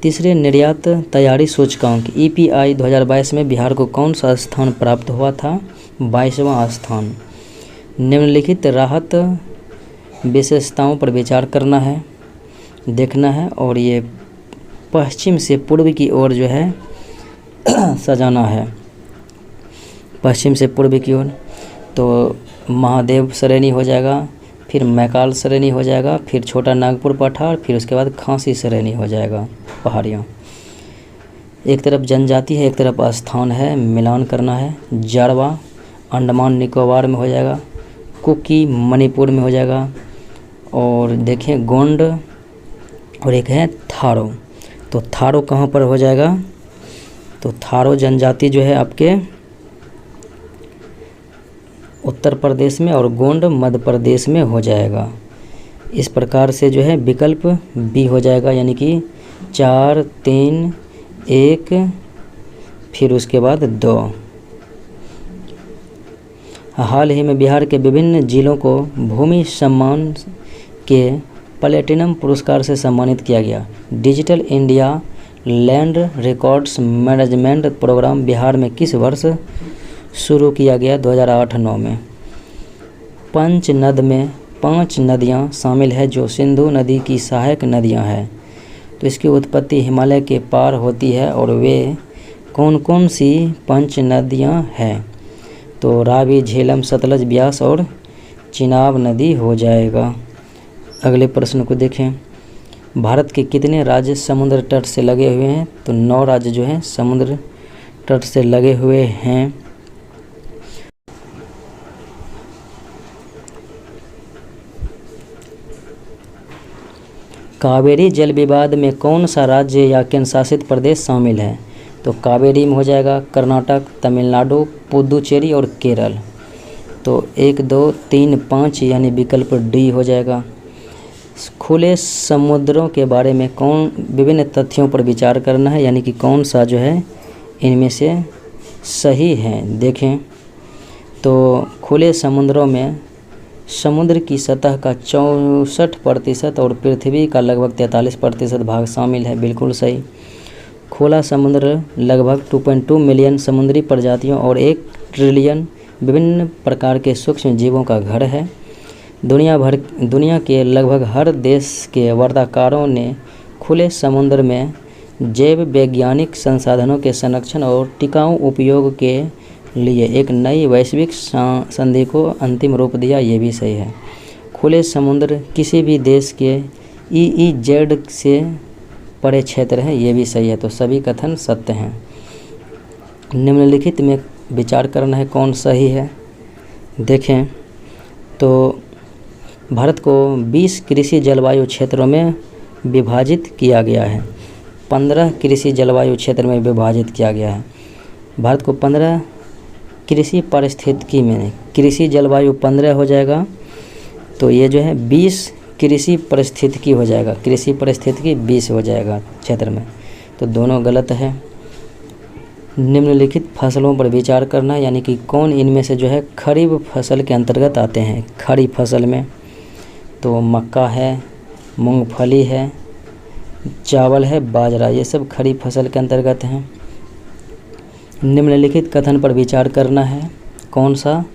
तीसरे, निर्यात तैयारी सूचकांक EPI 2022 में बिहार को कौन सा स्थान प्राप्त हुआ था? 22वां स्थान। निम्नलिखित राहत विशेषताओं पर विचार करना है, देखना है, और ये पश्चिम से पूर्व की ओर जो है सजाना है। पश्चिम से पूर्व की ओर तो महादेव श्रेणी हो जाएगा, फिर मैकाल श्रेणी हो जाएगा, फिर छोटा नागपुर पठार, फिर उसके बाद खांसी श्रेणी हो जाएगा, पहाड़ियाँ। एक तरफ जनजाति है, एक तरफ स्थान है, मिलान करना है। जारवा अंडमान निकोबार में हो जाएगा, कुकी मणिपुर में हो जाएगा, और देखें गोंड, और एक है थारो। तो थारो कहाँ पर हो जाएगा? तो थारो जनजाति जो है आपके उत्तर प्रदेश में और गोंड मध्य प्रदेश में हो जाएगा। इस प्रकार से जो है विकल्प बी हो जाएगा, यानी कि 4, 3, 1, फिर उसके बाद 2। हाल ही में बिहार के विभिन्न जिलों को भूमि सम्मान के प्लेटिनम पुरस्कार से सम्मानित किया गया। Digital India land records management programme Bihar में किस वर्ष शुरू किया गया? 2008-9 में। पंचनद में 5 नदियां शामिल है जो सिंधु नदी की सहायक नदियां हैं। तो इसकी उत्पत्ति हिमालय के पार होती है, और वे कौन कौन सी 5 नदियां हैं? तो रावी, झेलम, सतलज, ब्यास और चिनाब नदी हो जाएगा। अगले प्रश्न को देखें। भारत के कितने राज्य समुद्र तट से लगे हुए हैं? तो 9 राज्य जो हैं समुद्र तट से लगे हुए हैं। कावेरी जल विवाद में कौन सा राज्य या केंद्र शासित प्रदेश शामिल है? तो कावेरी में हो जाएगा कर्नाटक, तमिलनाडु, पुदुचेरी और केरल। तो 1, 2, 3, 5 यानी विकल्प डी हो जाएगा। खुले समुद्रों के बारे में विभिन्न तथ्यों पर विचार करना है, यानी कि कौन सा जो है इनमें से सही है। देखें तो खुले समुद्रों में समुद्र की सतह का 64% और पृथ्वी का लगभग 43% भाग शामिल है, बिल्कुल सही। खुला समुद्र लगभग 2.2 मिलियन समुद्री प्रजातियों और 1 ट्रिलियन विभिन्न प्रकार के सूक्ष्म जीवों का घर है। दुनिया के लगभग हर देश के वर्ताकारों ने खुले समुद्र में जैव वैज्ञानिक संसाधनों के संरक्षण और टिकाऊ उपयोग के लिए एक नई वैश्विक संधि को अंतिम रूप दिया, ये भी सही है। खुले समुद्र किसी भी देश के EEZ से परे क्षेत्र है, ये भी सही है। तो सभी कथन सत्य हैं। निम्नलिखित में विचार करना है कौन सही है। देखें तो भारत को 20 कृषि जलवायु क्षेत्रों में विभाजित किया गया है। 15 कृषि जलवायु क्षेत्र में विभाजित किया गया है। भारत को 15 कृषि पारिस्थितिकी में, कृषि जलवायु 15 हो जाएगा, तो ये जो है 20 कृषि पारिस्थितिकी हो जाएगा। कृषि पारिस्थितिकी 20 हो जाएगा क्षेत्र में, तो दोनों गलत है। निम्नलिखित फसलों पर विचार करना, यानी कि कौन इनमें से जो है खरीफ फसल के अंतर्गत आते हैं। खरीफ फसल में तो मक्का है, मूंगफली है, चावल है, बाजरा, ये सब खरीफ फसल के अंतर्गत हैं। निम्नलिखित कथन पर विचार करना है, कौन सा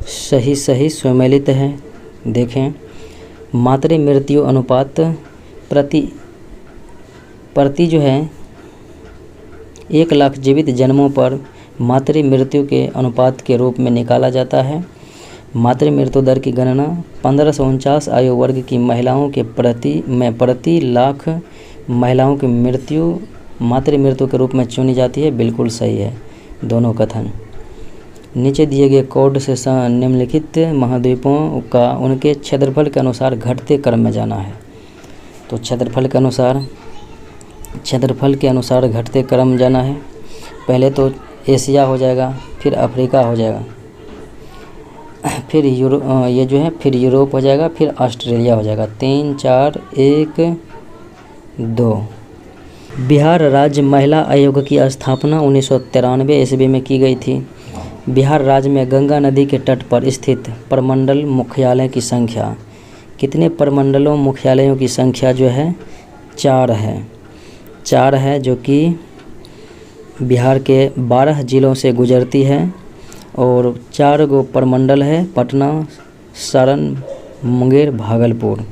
सही सम्मिलित है। देखें मातृ मृत्यु अनुपात प्रति जो है 1 लाख जीवित जन्मों पर मातृ मृत्यु के अनुपात के रूप में निकाला जाता है। मातृ मृत्यु दर की गणना 1549 आयु वर्ग की महिलाओं के प्रति लाख महिलाओं की मृत्यु मातृ मृत्यु के रूप में चुनी जाती है। बिल्कुल सही है दोनों कथन। नीचे दिए गए कोड से निम्नलिखित महाद्वीपों का उनके क्षेत्रफल के अनुसार घटते क्रम में जाना है। तो क्षेत्रफल के अनुसार घटते क्रम में जाना है। पहले तो एशिया हो जाएगा, फिर अफ्रीका हो जाएगा, फिर फिर यूरोप हो जाएगा, फिर ऑस्ट्रेलिया हो जाएगा। 3 4 1 2। बिहार राज्य महिला आयोग की स्थापना 1993 ईस्वी में की गई थी। बिहार राज्य में गंगा नदी के तट पर स्थित प्रमंडल मुख्यालय की संख्या, कितने प्रमंडलों मुख्यालयों की संख्या जो है 4 है, जो कि बिहार के 12 जिलों से गुजरती है और 4 गो प्रमंडल है, पटना, सारण, मुंगेर, भागलपुर।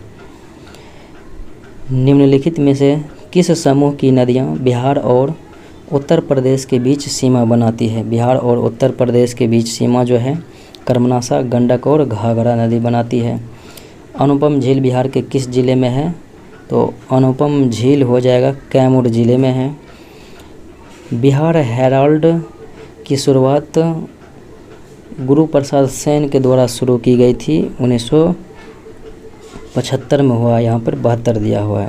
निम्नलिखित में से किस समूह की नदियाँ बिहार और उत्तर प्रदेश के बीच सीमा बनाती है? बिहार और उत्तर प्रदेश के बीच सीमा जो है कर्मनाशा, गंडक और घाघरा नदी बनाती है। अनुपम झील बिहार के किस जिले में है? तो अनुपम झील हो जाएगा कैमूर जिले में है। बिहार हेराल्ड की शुरुआत गुरु प्रसाद सेन के द्वारा शुरू की गई थी। 1975 में हुआ, यहाँ पर 72 दिया हुआ है,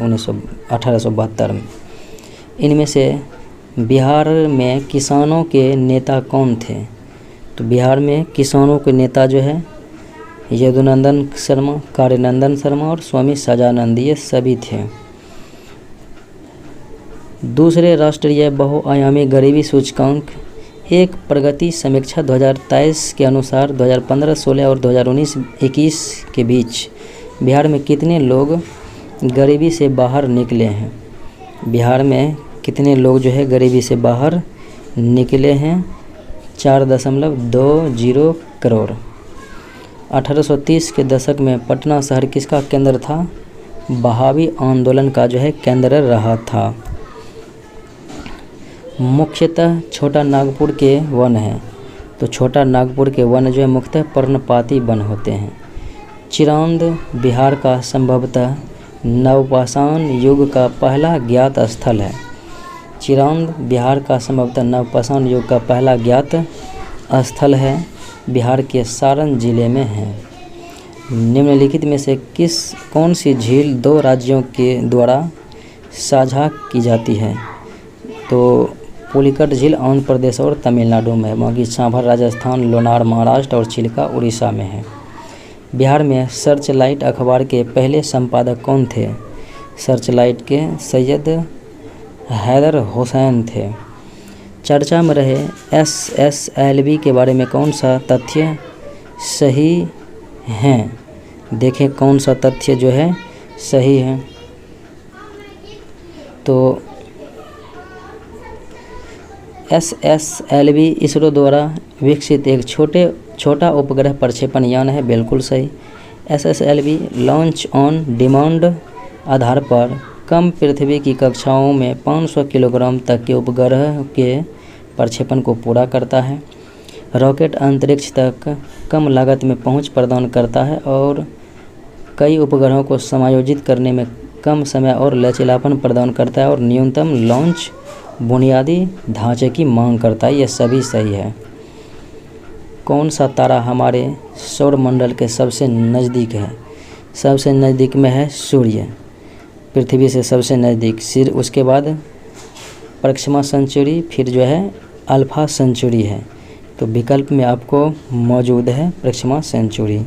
1872 में। इनमें से बिहार में किसानों के नेता कौन थे? तो बिहार में किसानों के नेता जो है यदुनंदन शर्मा, कार्यानंदन शर्मा और स्वामी सजानंद, ये सभी थे। दूसरे राष्ट्रीय बहुआयामी गरीबी सूचकांक एक प्रगति समीक्षा 2023 के अनुसार 2015, 16 और 2019-21 के बीच बिहार में कितने लोग गरीबी से बाहर निकले हैं? बिहार में कितने लोग जो है गरीबी से बाहर निकले हैं? 4.20 करोड़। 1830 के दशक में पटना शहर किसका केंद्र था? बहावी आंदोलन का जो है केंद्र रहा था। मुख्यतः छोटा नागपुर के वन हैं, तो छोटा नागपुर के वन जो है मुख्यतः पर्णपाती वन होते हैं। चिरांद बिहार का संभवतः नवपाषाण युग का पहला ज्ञात स्थल है। चिरांद बिहार का संभवतः नवपाषाण युग का पहला ज्ञात स्थल है, बिहार के सारण जिले में है। निम्नलिखित में से कौन सी झील 2 राज्यों के द्वारा साझा की जाती है? तो पुलिकट झील आंध्र प्रदेश और तमिलनाडु में है, बाकी सांभर राजस्थान, लोनार महाराष्ट्र और चिल्का उड़ीसा में है। बिहार में सर्चलाइट अखबार के पहले संपादक कौन थे? सर्चलाइट के सैयद हैदर हुसैन थे। चर्चा में रहे SSLV के बारे में कौन सा तथ्य सही है? देखें कौन सा तथ्य जो है सही है। तो SSLV इसरो द्वारा विकसित एक छोटा उपग्रह प्रक्षेपण यान है। बिल्कुल सही। SSLV लॉन्च ऑन डिमांड आधार पर कम पृथ्वी की कक्षाओं में 500 किलोग्राम तक के उपग्रह के प्रक्षेपण को पूरा करता है। रॉकेट अंतरिक्ष तक कम लागत में पहुंच प्रदान करता है और कई उपग्रहों को समायोजित करने में कम समय और लचीलापन प्रदान करता है और न्यूनतम लॉन्च बुनियादी ढांचे की मांग करता है। यह सभी सही है। कौन सा तारा हमारे सौरमंडल के सबसे नज़दीक है? सबसे नज़दीक में है सूर्य, पृथ्वी से सबसे नज़दीक। फिर उसके बाद प्रक्षमा सेंचुरी, फिर जो है अल्फा सेंचुरी है। तो विकल्प में आपको मौजूद है प्रक्षमा सेंचुरी।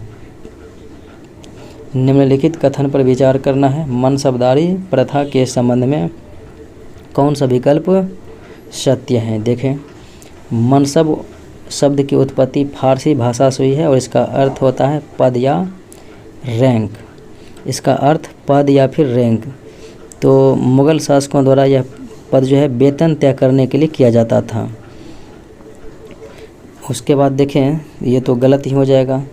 निम्नलिखित कथन पर विचार करना है। मनसबदारी प्रथा के संबंध में कौन सा विकल्प सत्य है? देखें, मनसब शब्द की उत्पत्ति फारसी भाषा से हुई है और इसका अर्थ होता है पद या रैंक। इसका अर्थ पद या फिर रैंक। तो मुग़ल शासकों द्वारा यह पद जो है वेतन तय करने के लिए किया जाता था। उसके बाद देखें, ये तो गलत ही हो जाएगा।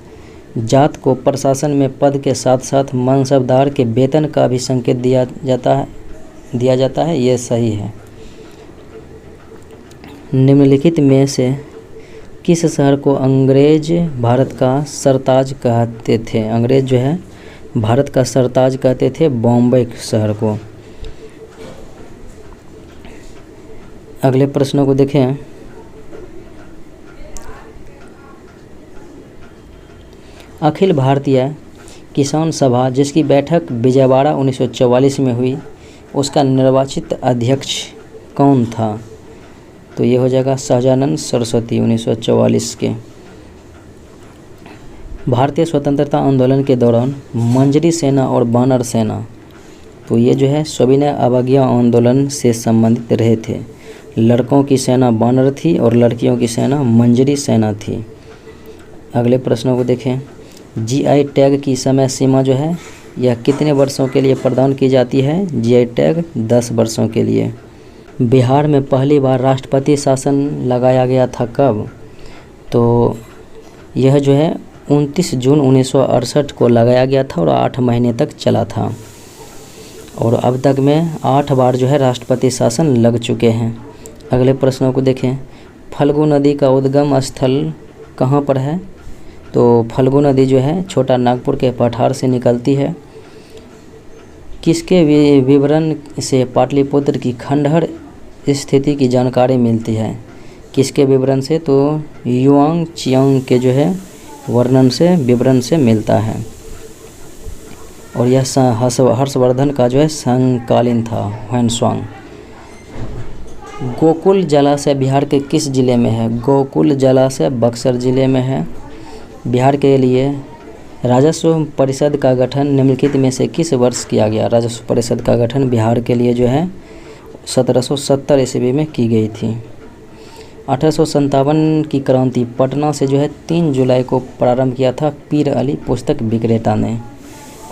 जात को प्रशासन में पद के साथ साथ मनसबदार के वेतन का भी संकेत दिया जाता है। ये सही है। निम्नलिखित में से किस शहर को अंग्रेज भारत का सरताज कहते थे? अंग्रेज जो है भारत का सरताज कहते थे बॉम्बे शहर को। अगले प्रश्नों को देखें। अखिल भारतीय किसान सभा जिसकी बैठक विजयवाड़ा 1944 में हुई, उसका निर्वाचित अध्यक्ष कौन था? तो ये हो जाएगा सहजानंद सरस्वती 1944 के। भारतीय स्वतंत्रता आंदोलन के दौरान मंजरी सेना और बानर सेना, तो ये जो है सविनय अवज्ञा आंदोलन से संबंधित रहे थे। लड़कों की सेना बानर थी और लड़कियों की सेना मंजरी सेना थी। अगले प्रश्नों को देखें। जीआई टैग की समय सीमा जो है यह कितने वर्षों के लिए प्रदान की जाती है? जीआई टैग 10 वर्षों के लिए। बिहार में पहली बार राष्ट्रपति शासन लगाया गया था कब? तो यह जो है 29 जून 1968 को लगाया गया था और 8 महीने तक चला था। और अब तक में 8 बार जो है राष्ट्रपति शासन लग चुके हैं। अगले प्रश्नों को देखें। फल्गु नदी का उद्गम स्थल कहाँ पर है? तो फल्गु नदी जो है छोटा नागपुर के पठार से निकलती है। किसके विवरण से पाटलिपुत्र की खंडहर स्थिति की जानकारी मिलती है? किसके विवरण से? तो युआंग चियांग के जो है वर्णन से विवरण से मिलता है। और यह हर्षवर्धन का जो है समकालीन था, ह्वेनसांग। गोकुल जलाशय बिहार के किस जिले में है? गोकुल जलाशय बक्सर जिले में है। बिहार के लिए राजस्व परिषद का गठन निम्नलिखित में से किस वर्ष किया गया? राजस्व परिषद का गठन बिहार के लिए जो है 1770 ईस्वी में की गई थी। 1857 की क्रांति पटना से जो है 3 जुलाई को प्रारंभ किया था पीर अली पुस्तक विक्रेता ने।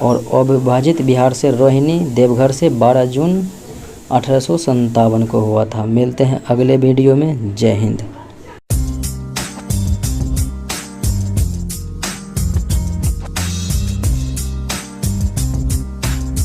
और अविभाजित बिहार से रोहिणी देवघर से 12 जून 1857 को हुआ था। मिलते हैं अगले वीडियो में। जय हिंद।